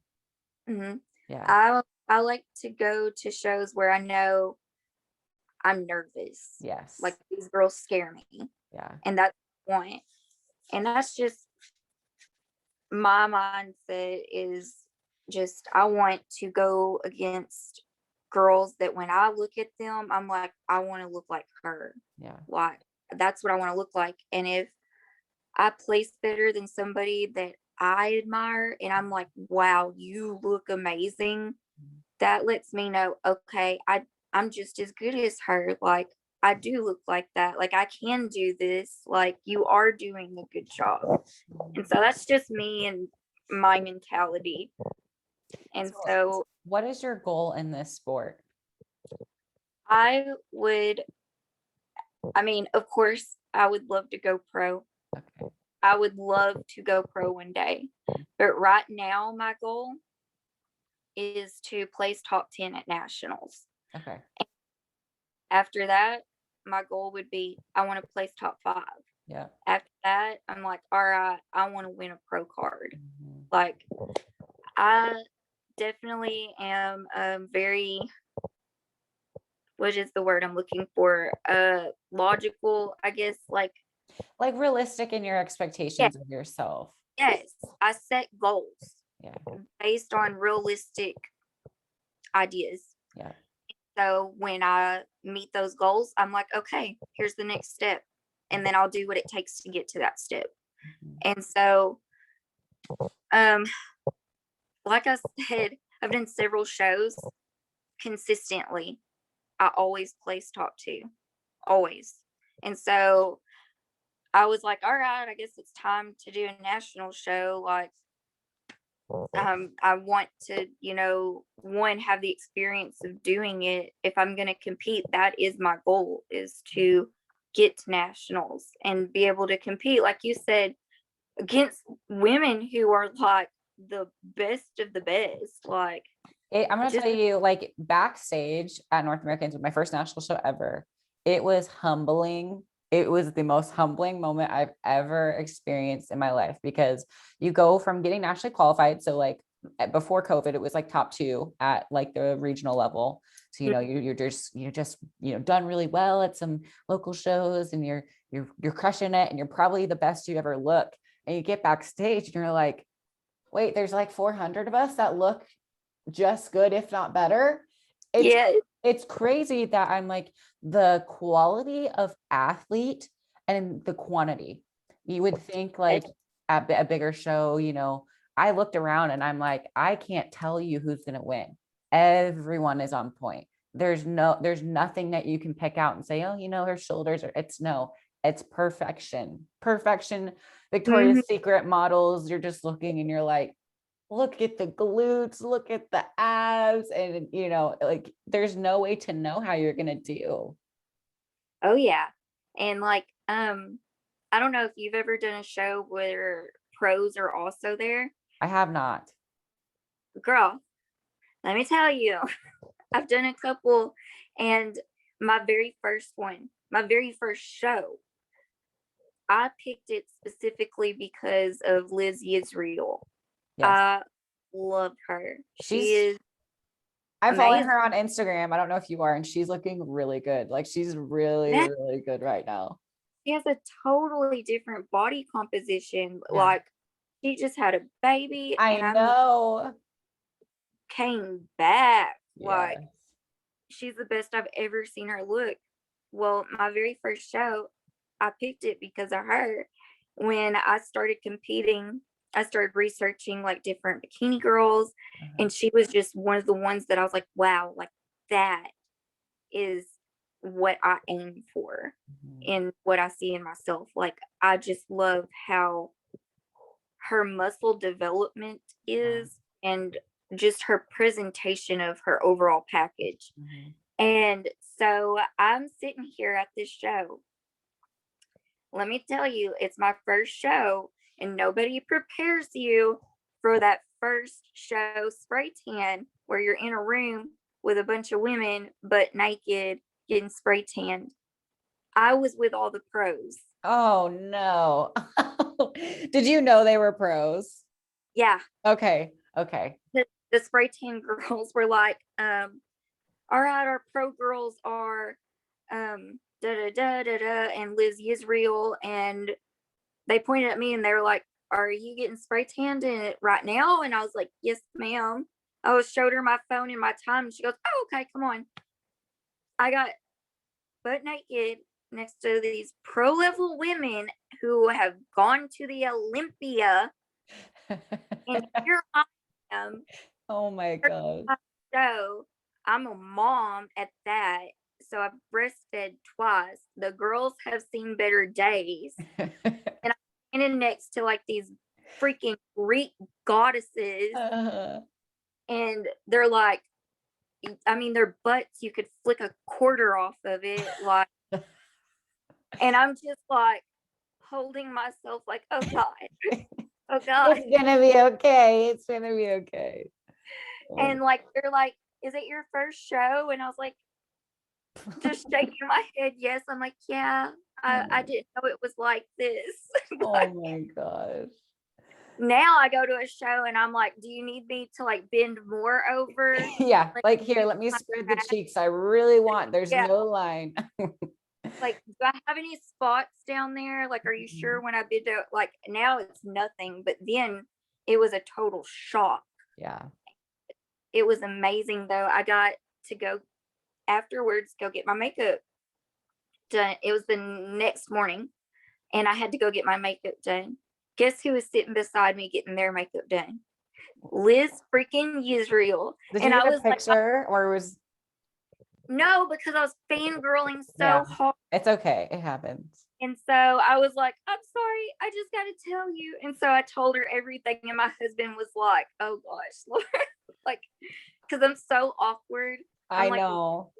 Mm-hmm. Yeah. I like to go to shows where I know I'm nervous. Yes. Like these girls scare me. Yeah. And that's what I want. And that's just my mindset is just I want to go against girls that when I look at them, I'm like, I want to look like her. Yeah. Like that's what I want to look like. And if I place better than somebody that I admire and I'm like, wow, you look amazing, that lets me know, okay, I'm just as good as her. Like I do look like that. Like I can do this. Like you are doing a good job. And so that's just me and my mentality. And so what is your goal in this sport? I would, I mean, of course, I would love to go pro. Okay. I would love to go pro one day. But right now, my goal is to place top 10 at nationals. Okay. After that, my goal would be I want to place top 5. Yeah. After that, I'm like, all right, I want to win a pro card. Mm-hmm. Like, I definitely am very, what is the word I'm looking for? Logical, I guess, like realistic in your expectations of yourself. yes, I set goals Yeah. based on realistic ideas. Yeah. So when I meet those goals, I'm like, okay, here's the next step. And then I'll do what it takes to get to that step. Mm-hmm. And so, like I said, I've done several shows consistently. I always place top 2, always. And so I was like, all right, I guess it's time to do a national show. Like, I want to, one, have the experience of doing it. If I'm going to compete, that is my goal, is to get to nationals and be able to compete, like you said, against women who are like the best of the best. Like, I'm going to tell you, like backstage at North Americans with my first national show ever, it was humbling. It was the most humbling moment I've ever experienced in my life, because you go from getting nationally qualified. So like before COVID, it was like top 2 at like the regional level. So, you're just done really well at some local shows and you're crushing it and you're probably the best you ever look. And you get backstage and you're like, wait, there's like 400 of us that look just good, if not better. It's crazy that I'm like, the quality of athlete and the quantity. You would think like at a bigger show, I looked around and I'm like, I can't tell you who's going to win. Everyone is on point. There's nothing that you can pick out and say, oh, her shoulders are, it's perfection. Victoria's Secret models. You're just looking and you're like, look at the glutes, look at the abs, and like there's no way to know how you're gonna do. Oh yeah. And like, I don't know if you've ever done a show where pros are also there. I have not. Girl, let me tell you, I've done a couple, and my very first one, my very first show, I picked it specifically because of Liz Yisrael. Yes. I love her. She She's is I'm following amazing. her on Instagram. I don't know if you are, and she's looking really good. Like she's really, Yeah, really good right now. she has a totally different body composition. Yeah. Like, she just had a baby, I and I mean, know. came back. Like, Yes. she's the best I've ever seen her look. Well, my very first show, I picked it because of her. When I started competing, I started researching like different bikini girls, Uh-huh. and she was just one of the ones that I was like, wow, like that is what I aim for Mhm. and what I see in myself. Like, I just love how her muscle development Yeah. is, and just her presentation of her overall package. Mhm. And so I'm sitting here at this show. Let me tell you, it's my first show, and nobody prepares you for that first show spray tan where you're in a room with a bunch of women but naked getting spray tanned. I was with all the pros. Oh no. Did you know they were pros? Yeah, Okay. Okay. the spray tan girls were like, all right, our pro girls are da da da da da and Liz Yisrael, and they pointed at me and they were like, "Are you getting spray tanned in it right now?" And I was like, "Yes, ma'am." I was showed her my phone and my time, and she goes, "Oh, okay, come on." I got butt naked next to these pro level women who have gone to the Olympia, and here I am. Oh my God. So I'm a mom at that. So I've breastfed twice. The girls have seen better days. And I'm standing next to like these freaking Greek goddesses. Uh, And they're like, I mean, their butts, you could flick a quarter off of it. Like, and I'm just like holding myself like, oh God, oh God. it's gonna be okay. It's gonna be okay. Oh. And like, they're like, is it your first show? And I was like, just shaking my head. Yes. I'm like, yeah, I didn't know it was like this. Oh But my gosh. now I go to a show and I'm like, do you need me to like bend more over? Yeah, Like, like here, let me my spread the back? cheeks. I really want, there's Yeah. no line. Like, do I have any spots down there? Like, are you sure when I bend it? Like, now it's nothing, but then it was a total shock. Yeah. It was amazing though. I got to go afterwards, go get my makeup done. It was the next morning, and I had to go get my makeup done. Guess who was sitting beside me getting their makeup done? Liz freaking Israel. Did you And I get a was like, picture or was, no, because I was fangirling yeah, so hard. it's okay. It happens. And so I was like, I'm sorry, I just got to tell you. And so I told her everything. And my husband was like, oh gosh, Lord. Like, because I'm so awkward. I I'm like, know.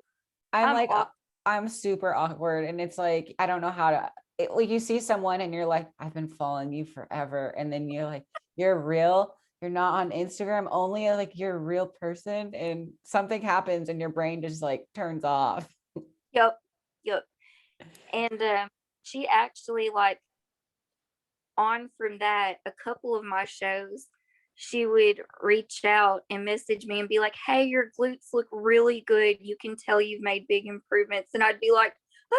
I'm I'm like, off. I'm super awkward. And it's like, I don't know how to, like you see someone and you're like, I've been following you forever. And then you're like, you're real. You're not on Instagram only, like you're a real person. And something happens and your brain just like turns off. Yep. Yep. And she actually, like, on from that, a couple of my shows, she would reach out and message me and be like, hey, your glutes look really good. You can tell you've made big improvements. And I'd be like, ah,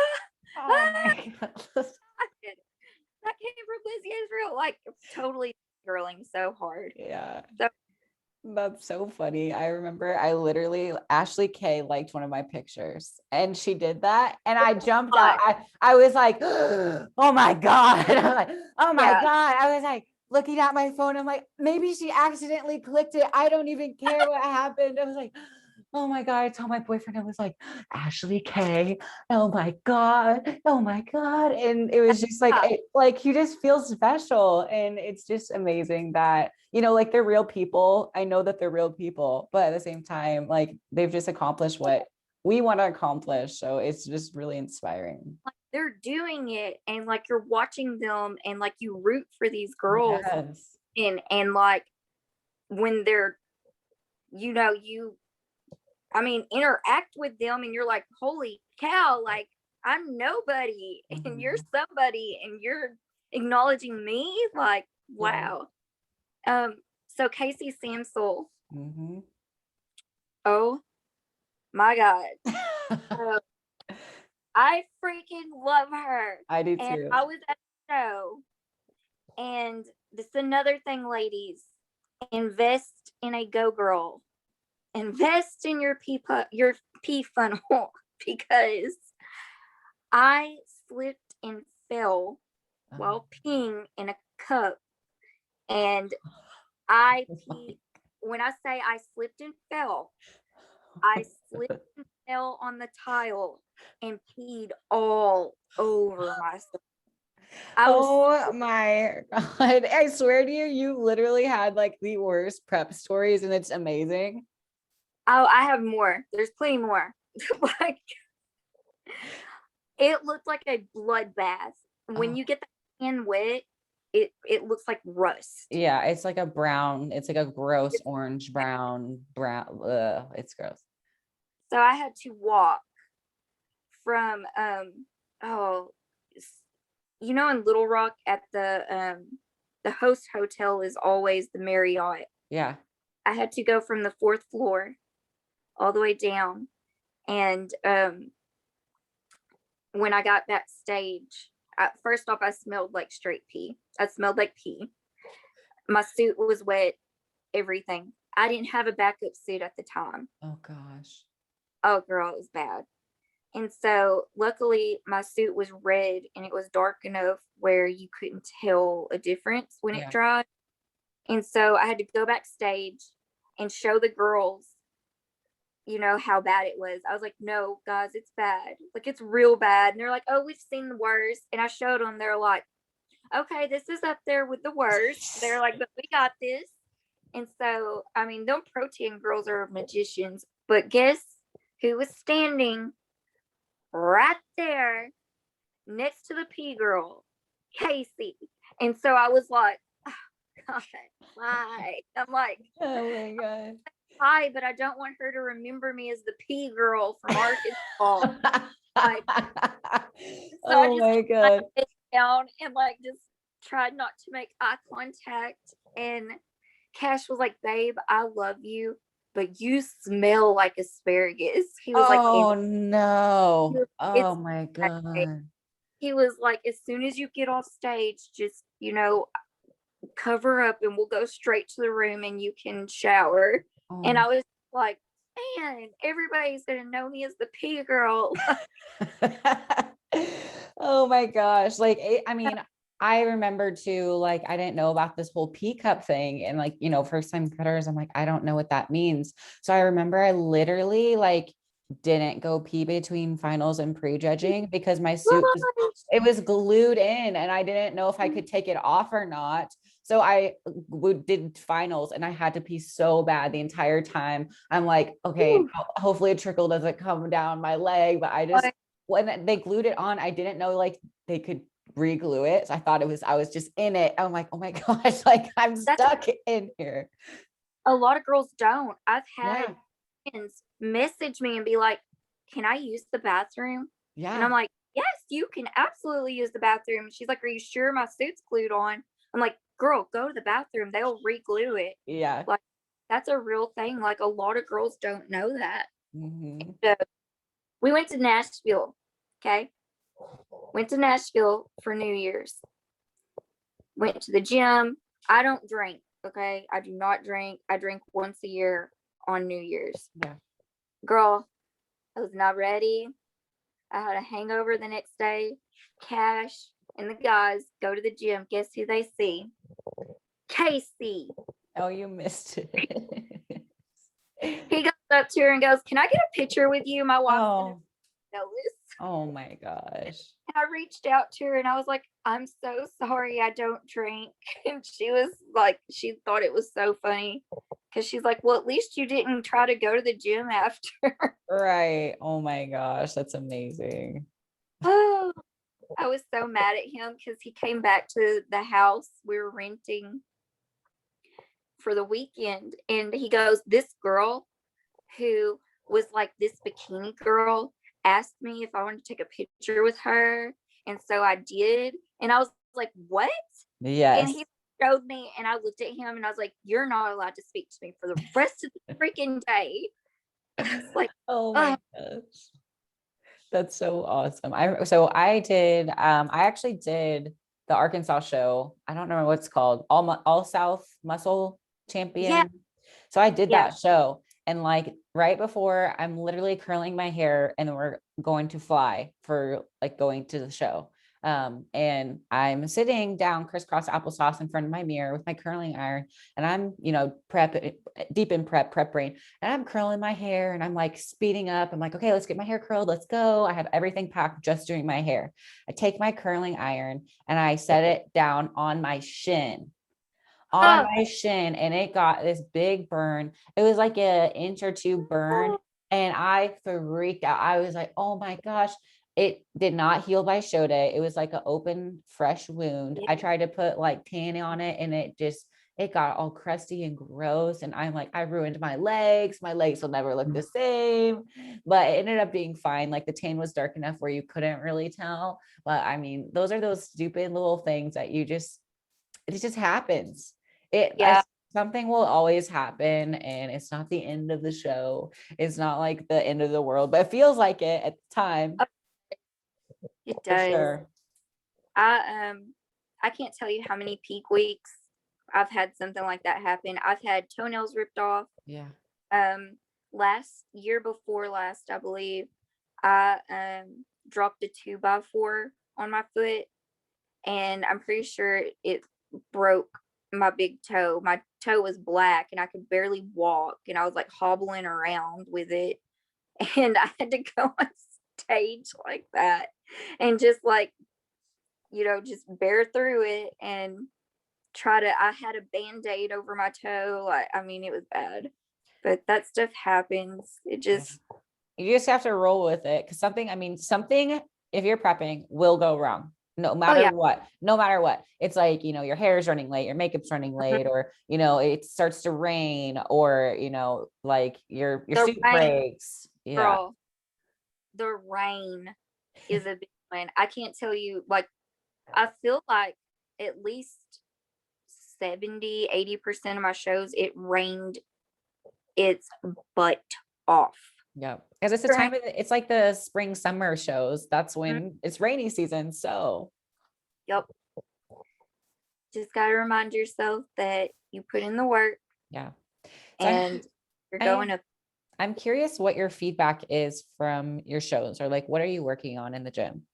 Oh ah. my God. That came from Lizzie Israel. Like, totally girling so hard. Yeah. So, That's so funny. I remember I literally Ashley K liked one of my pictures and she did that and I jumped out. I was like, oh my God. I'm like, oh my yeah. God. I was like looking at my phone. I'm like, maybe she accidentally clicked it. I don't even care what happened. I was like, oh my God. I told my boyfriend, I was like, Ashley K. Oh my God. Oh my God. And it was just like, like you just feel special. And it's just amazing that, you know, like they're real people. I know that they're real people, but at the same time, like they've just accomplished what we want to accomplish. So it's just really inspiring. they're doing it, and like you're watching them, and like you root for these girls, Yes. and like when they're, you I mean, interact with them, and you're like, holy cow, like I'm nobody and you're Mhm. somebody, and you're acknowledging me. Like, Yeah. wow. So Casey Samsel, Mhm. oh my God. Uh, I freaking love her. I do And too. I was at the show, and this is another thing, ladies. Invest in a go girl. Invest in your pee funnel because I slipped and fell Oh. while peeing in a cup, and I peed. When I say I slipped and fell, I slipped and fell on the tile and peed all over myself. I was Oh my God. I swear to you, you literally had like the worst prep stories and it's amazing. Oh, I have more. There's plenty more. Like, it looked like a bloodbath. When Oh, you get the hand wet, it looks like rust. yeah, it's like a brown, it's like a gross orange brown. It's gross. So I had to walk from oh, in Little Rock at the host hotel is always the Marriott. Yeah. I had to go from the fourth floor all the way down, and when I got backstage, first off, I smelled like straight pee. I smelled like pee. My suit was wet, everything. I didn't have a backup suit at the time. Oh gosh. Oh, girl, it was bad. And so, luckily, my suit was red and it was dark enough where you couldn't tell a difference when it Yeah. dried. And so, I had to go backstage and show the girls, how bad it was. I was like, no, guys, it's bad. Like, it's real bad. And they're like, oh, we've seen the worst. And I showed them, they're like, okay, this is up there with the worst. They're like, but we got this. And so, I mean, them protein girls are magicians. But guess who was standing right there next to the P girl? Casey. And so I was like, oh, God, why? I'm like, Oh my God. hi, but I don't want her to remember me as the P girl from Arkansas. Like, so I Oh just my God. down and like just tried not to make eye contact. And Cash was like, babe, I love you, but you smell like asparagus. He was like, Oh no. Oh it's my okay. God. He was like, as soon as you get off stage, just, cover up and we'll go straight to the room and you can shower. And Oh. I was like, man, everybody's gonna know me as the P girl. Oh my gosh. Like, I mean, I remember too, like, I didn't know about this whole P cup thing. And like, first time cutters, I'm like, I don't know what that means. So I remember I literally like didn't go pee between finals and pre-judging because my suit was, it was glued in and I didn't know if I could take it off or not. So I did finals and I had to pee so bad the entire time. I'm like, okay, hopefully a trickle doesn't come down my leg, but when they glued it on, I didn't know like they could re-glue it. So I was just in it. I'm like, oh my gosh, like I'm stuck in here. A lot of girls don't. I've Yeah. had friends message me and be like, can I use the bathroom? And Yeah. I'm like, yes, you can absolutely use the bathroom. She's like, are you sure my suit's glued on? I'm like, girl, go to the bathroom. They'll re-glue it. Yeah. Like, that's a real thing. Like, a lot of girls don't know that. Mm-hmm. So we went to Nashville. Okay. Went to Nashville for New Year's. Went to the gym. I don't drink. Okay. I do not drink. I drink once a year on New Year's. Yeah. Girl, I was not ready. I had a hangover the next day. Cash and the guys go to the gym. Guess who they see? Casey. Oh, you missed it. He goes up to her and goes, can I get a picture with you? My wife's going to know this. Oh my gosh. And I reached out to her and I was like, I'm so sorry I don't drink. And she was like, she thought it was so funny because she's like, well, at least you didn't try to go to the gym after. Right. Oh my gosh. That's amazing. Oh, I was so mad at him because he came back to the house we were renting for the weekend, and he goes, "This girl who was like this bikini girl asked me if I wanted to take a picture with her, and so I did." And I was like, "What?" And Yes. he showed me, and I looked at him, and I was like, "You're not allowed to speak to me for the rest of the freaking day." It's like, Oh oh my gosh. That's so awesome. I actually did the Arkansas show. I don't know what it's called. All South Muscle yeah, Champion. So I did yeah. that show, and like right before I'm literally curling my hair and we're going to fly for like going to the show. And I'm sitting down crisscross applesauce in front of my mirror with my curling iron, and I'm, deep in prep brain, and I'm curling my hair and I'm like speeding up. I'm like, okay, let's get my hair curled. Let's go. I have everything packed just doing my hair. I take my curling iron and I set it down Oh, and it got this big burn. It was like an inch or two burn. oh, And I freaked out. I was like, oh my gosh. It did not heal by show day. It was like an open, fresh wound. yeah, I tried to put like tan on it, and it got all crusty and gross. And I'm like, I ruined my legs. My legs will never look the same. But it ended up being fine. Like the tan was dark enough where you couldn't really tell. But I mean, those are those stupid little things that it just happens. yeah. Something will always happen, and it's not the end of the show. It's not like the end of the world, but it feels like it at the time, Oh, it for does. sure. I can't tell you how many peak weeks I've had something like that happen. I've had toenails ripped off. Yeah. Um, last year before last, I believe, I dropped a 2x4 on my foot, and I'm pretty sure it broke my big toe. My toe was black, and I could barely walk, and I was like hobbling around with it, and I had to go on stage like that, and just like, just bear through it and I had a band-aid over my toe. Like, I mean, it was bad. But that stuff happens. It Yeah. just You just have to roll with it, because something, if you're prepping, will go wrong. oh yeah. No matter what. It's like, your hair is running late, your makeup's running Mhm. late, or, it starts to rain, or, like your The suit rain, breaks. Yeah. girl, the rain is a big one. I can't tell you, like, I feel like at least 70-80% of my shows, it rained its butt off. Yeah. Because it's Right. it's like the spring, summer shows. That's Mhm. when it's rainy season. So Yep. Just got to remind yourself that you put in the work yeah. So and you're I going to. I'm curious what your feedback is from your shows, or like what are you working on in the gym?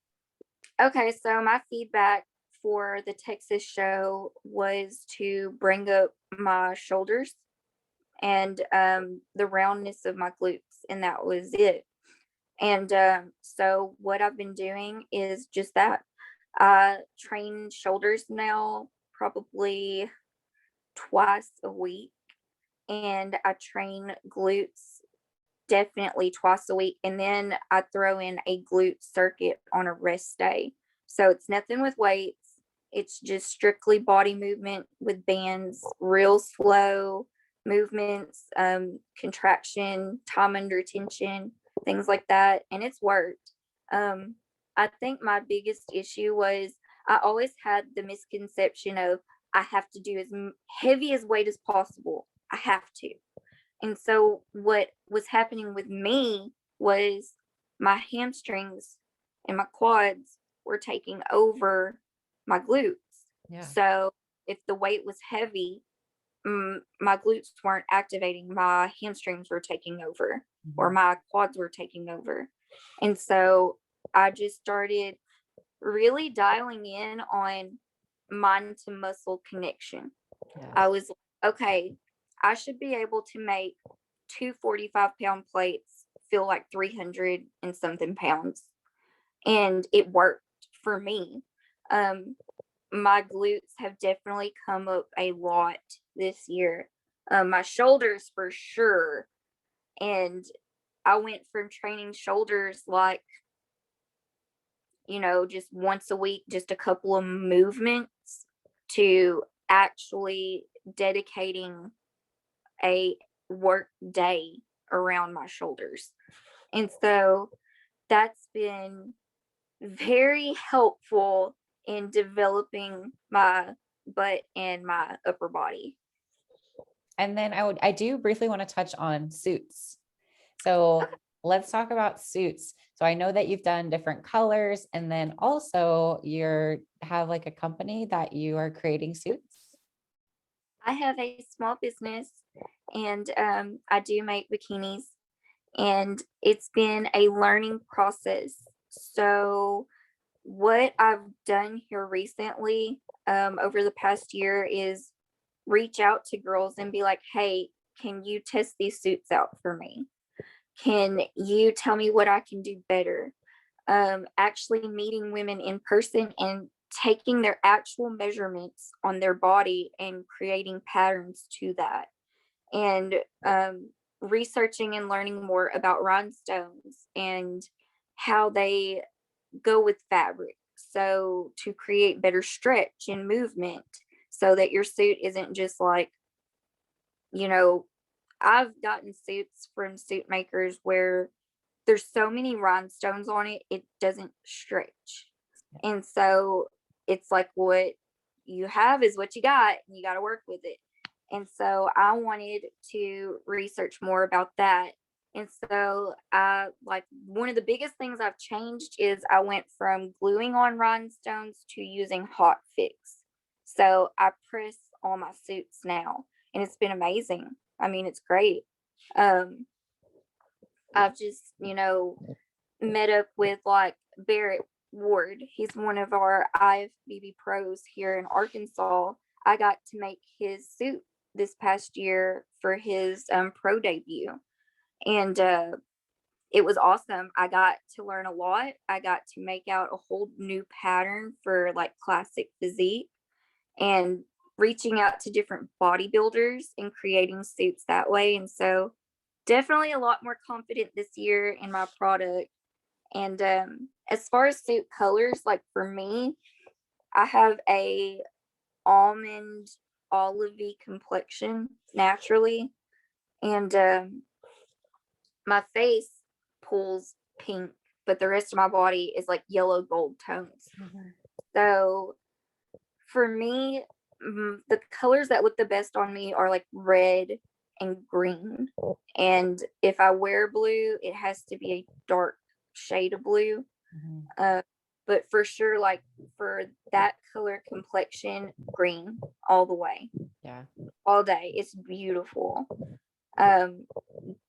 Okay, so my feedback for the Texas show was to bring up my shoulders and the roundness of my glutes, and that was it. And so what I've been doing is just that. I train shoulders now probably twice a week, and I train glutes definitely twice a week. And then I throw in a glute circuit on a rest day. So it's nothing with weights. It's just strictly body movement with bands, real slow movements, contraction, time under tension, things like that. And it's worked. Um, I think my biggest issue was I always had the misconception of I have to do as heavy as weight as possible. I have to. And so what was happening with me was my hamstrings and my quads were taking over my glutes. Yeah. So if the weight was heavy, my glutes weren't activating, my hamstrings were taking over, or Mhm. my quads were taking over. And so I just started really dialing in on mind to muscle connection. I Yes. was like, okay, I should be able to make two 45-pound plates feel like 300 and something pounds. And it worked for me. Um, my glutes have definitely come up a lot this year. My shoulders for sure. And I went from training shoulders like, just once a week, just a couple of movements, to actually dedicating a work day around my shoulders. And so that's been very helpful in developing my butt and my upper body. And then I do briefly want to touch on suits. So let's talk about suits. So I know that you've done different colors, and then also have like a company that you are creating suits. I have a small business, and I do make bikinis, and it's been a learning process. So what I've done here recently, over the past year, is reach out to girls and be like, hey, can you test these suits out for me? Can you tell me what I can do better? Actually meeting women in person and taking their actual measurements on their body and creating patterns to that. And researching and learning more about rhinestones and how they go with fabric. So to create better stretch and movement so that your suit isn't just like, you know, I've gotten suits from suit makers where there's so many rhinestones on it, it doesn't stretch. And so it's like what you have is what you got, and you got to work with it. And so I wanted to research more about that. And so I like one of the biggest things I've changed is I went from gluing on rhinestones to using hot fix. So I press all my suits now, and it's been amazing. I mean, it's great. Um, I've just, met up with like Barrett Ward. He's one of our IFBB pros here in Arkansas. I got to make his suit this past year for his pro debut. And it was awesome. I got to learn a lot. I got to make out a whole new pattern for like classic physique, and reaching out to different bodybuilders and creating suits that way. And so definitely a lot more confident this year in my product. And as far as suit colors, like for me, I have a almond olivey complexion naturally, and my face pulls pink, but the rest of my body is like yellow gold tones. Mm-hmm. So for me, the colors that look the best on me are like red and green. And if I wear blue, it has to be a dark shade of blue. Mm-hmm. But for sure, like for that color complexion, green all the way. Yeah. All day. It's beautiful.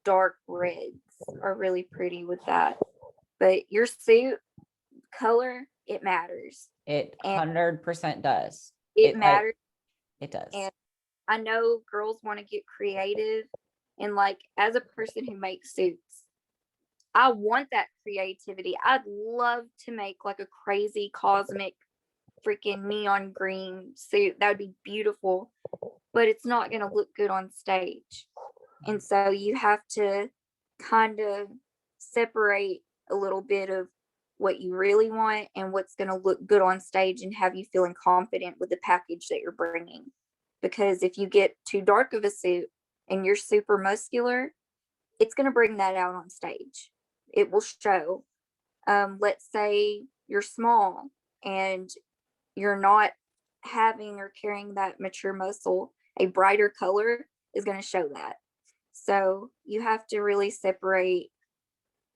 Dark reds are really pretty with that. But your suit color, it matters. It 100% does. It matters. It does. And I know girls want to get creative. And like, as a person who makes suits, I want that creativity. I'd love to make like a crazy cosmic freaking neon green suit. That would be beautiful, but it's not going to look good on stage. And so you have to kind of separate a little bit of what you really want and what's going to look good on stage and have you feeling confident with the package that you're bringing. Because if you get too dark of a suit and you're super muscular, it's going to bring that out on stage. It will show. Let's say you're small and you're not having or carrying that mature muscle, a brighter color is going to show that. So you have to really separate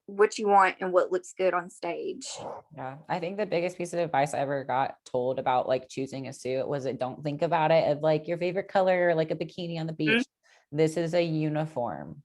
what you want and what looks good on stage. Yeah. I think the biggest piece of advice I ever got told about like choosing a suit was don't think about it as like your favorite color, or like a bikini on the beach. Mm-hmm. This is a uniform.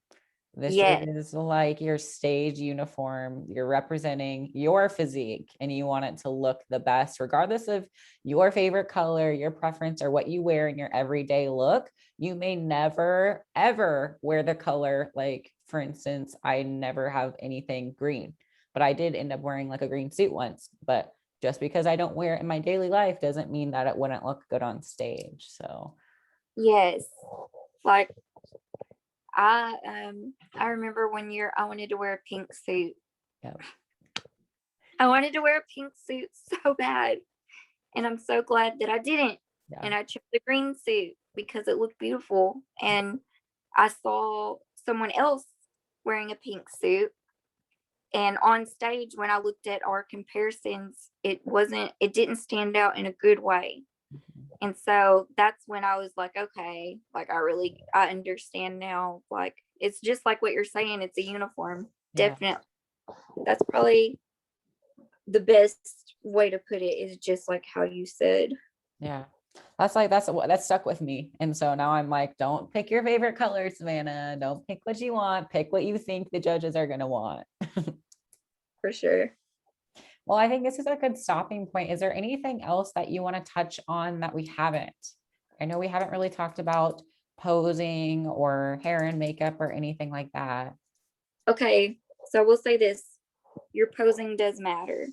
This is like your stage uniform. You're representing your physique and you want it to look the best, regardless of your favorite color, your preference, or what you wear in your everyday look. You may never, ever wear the color. Like, for instance, I never have anything green, but I did end up wearing like a green suit once. But just because I don't wear it in my daily life doesn't mean that it wouldn't look good on stage. So, yes, like I remember one year I wanted to wear a pink suit. Yep. I wanted to wear a pink suit so bad. And I'm so glad that I didn't. Yeah. And I chose the green suit because it looked beautiful. And I saw someone else wearing a pink suit. And on stage, when I looked at our comparisons, it didn't stand out in a good way. And so that's when I was like, okay, like I understand now. Like, it's just like what you're saying. It's a uniform. Yeah. Definitely. That's probably the best way to put it, is just like how you said. Yeah. That stuck with me. And so now I'm like, don't pick your favorite color, Savannah. Don't pick what you want. Pick what you think the judges are going to want. For sure. Well, I think this is a good stopping point. Is there anything else that you want to touch on that we haven't? I know we haven't really talked about posing or hair and makeup or anything like that. Okay, so we'll say this. Your posing does matter.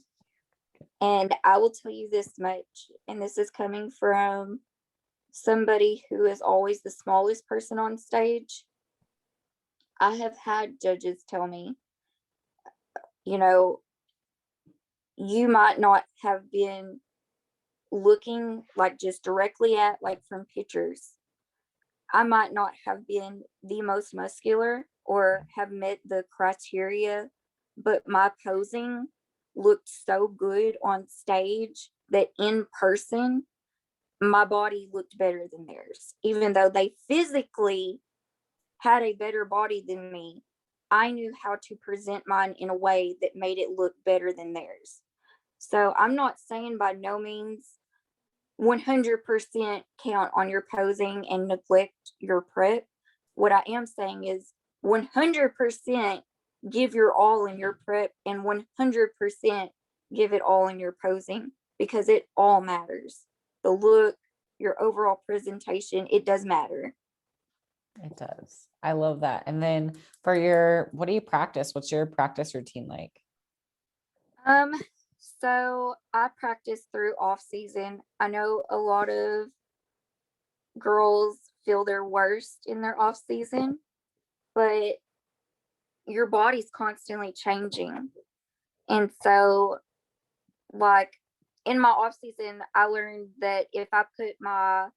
And I will tell you this much, and this is coming from somebody who is always the smallest person on stage. I have had judges tell me, you know, you might not have been looking like just directly at, like, from pictures. I might not have been the most muscular or have met the criteria, but my posing looked so good on stage that in person, my body looked better than theirs. Even though they physically had a better body than me, I knew how to present mine in a way that made it look better than theirs. So I'm not saying by no means 100% count on your posing and neglect your prep. What I am saying is 100% give your all in your prep and 100% give it all in your posing, because it all matters. The look, your overall presentation, it does matter. It does. I love that. And then what do you practice? What's your practice routine like? Um, so I practice through off season. I know a lot of girls feel their worst in their off season, but your body's constantly changing. And so, like, in my off season, I learned that if I put my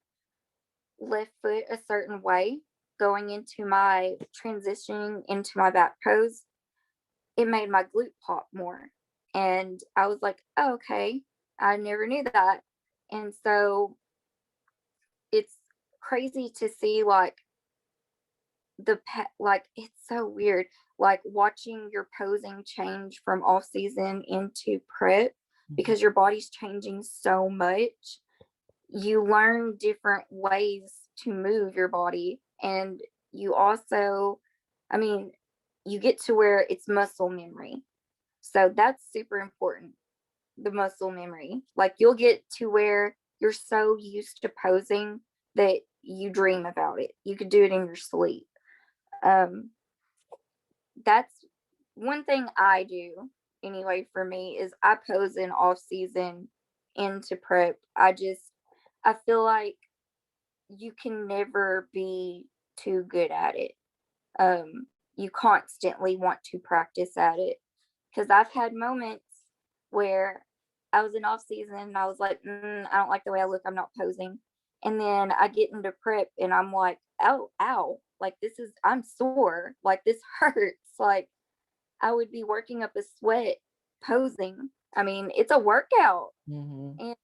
left foot a certain way going into my transitioning into my back pose, it made my glute pop more. And I was like, oh, okay, I never knew that. And so it's crazy to see, like, like, it's so weird, like watching your posing change from off season into prep, because your body's changing so much. You learn different ways to move your body, and you also, I mean, you get to where it's muscle memory. So that's super important, the muscle memory. Like, you'll get to where you're so used to posing that you dream about it. You could do it in your sleep. um that's one thing I do anyway. For me, is I pose in off season into prep. I feel like you can never be too good at it. You constantly want to practice at it, because I've had moments where I was in off season and I was like, I don't like the way I look, I'm not posing. And then I get into prep and I'm like, oh, ow, like, I'm sore, like, this hurts. Like, I would be working up a sweat posing. I mean, it's a workout. Mm-hmm. And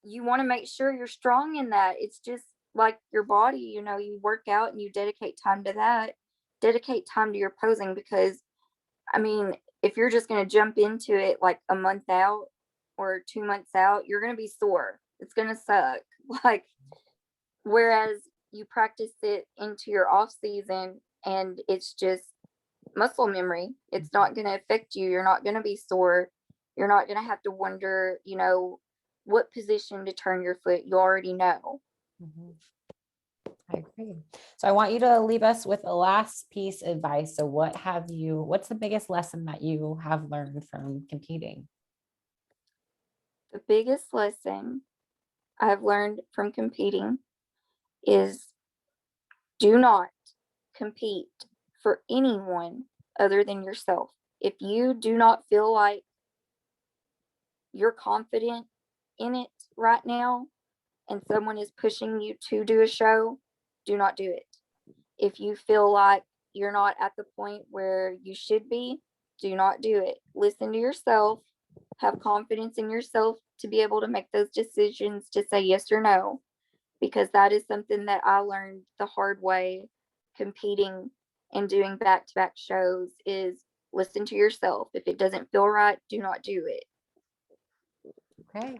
you want to make sure you're strong in that. It's just like your body, you work out and you dedicate time to that. Dedicate time to your posing, because, I mean, if you're just going to jump into it like a month out or 2 months out, you're going to be sore. It's going to suck. Like, whereas you practice it into your off season and it's just muscle memory. It's not going to affect you. You're not going to be sore. You're not going to have to wonder, what position to turn your foot. You already know. Mm-hmm. I agree. So I want you to leave us with a last piece of advice. So what's the biggest lesson that you have learned from competing? The biggest lesson I've learned from competing is, do not compete for anyone other than yourself. If you do not feel like you're confident in it right now and someone is pushing you to do a show, do not do it. If you feel like you're not at the point where you should be, do not do it. Listen to yourself, have confidence in yourself to be able to make those decisions to say yes or no, because that is something that I learned the hard way competing and doing back-to-back shows is listen to yourself. If it doesn't feel right, do not do it. Okay.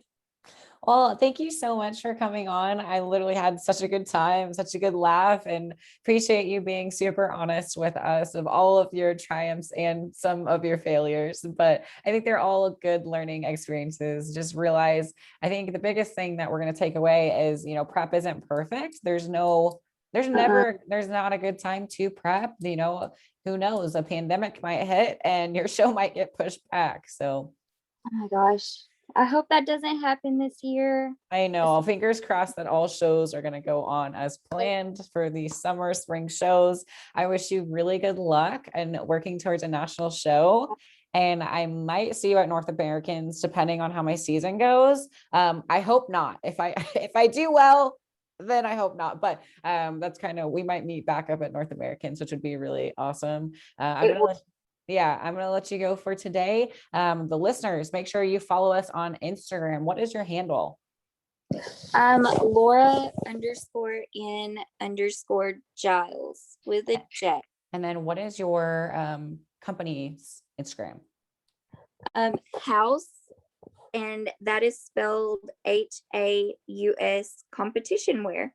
Well, thank you so much for coming on. I literally had such a good time, such a good laugh, and appreciate you being super honest with us of all of your triumphs and some of your failures. But I think they're all good learning experiences. Just realize, I think the biggest thing that we're going to take away is, prep isn't perfect. There's not a good time to prep. Who knows? A pandemic might hit and your show might get pushed back. So, oh my gosh. I hope that doesn't happen this year. I know, fingers crossed that all shows are going to go on as planned for the summer, spring shows. I wish you really good luck and working towards a national show. And I might see you at North Americans, depending on how my season goes. I hope not. If I do well, then I hope not. But that's we might meet back up at North Americans, which would be really awesome. I'm going to let you go for today. The listeners, make sure you follow us on Instagram. What is your handle? Laura _N_Jiles with a J. And then what is your company's Instagram? House, and that is spelled HAUS competition wear.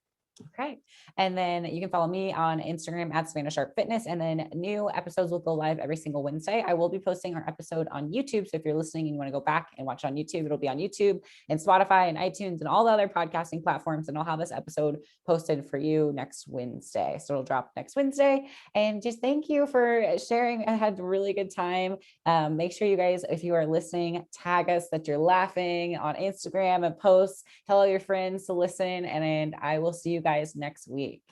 Okay. And then you can follow me on Instagram at Savannah Sharp Fitness. And then new episodes will go live every single Wednesday. I will be posting our episode on YouTube. So if you're listening and you want to go back and watch on YouTube, it'll be on YouTube and Spotify and iTunes and all the other podcasting platforms. And I'll have this episode posted for you next Wednesday. So it'll drop next Wednesday. And just thank you for sharing. I had a really good time. Make sure you guys, if you are listening, tag us that you're laughing on Instagram and post, tell all your friends to listen. And I will see you guys next week.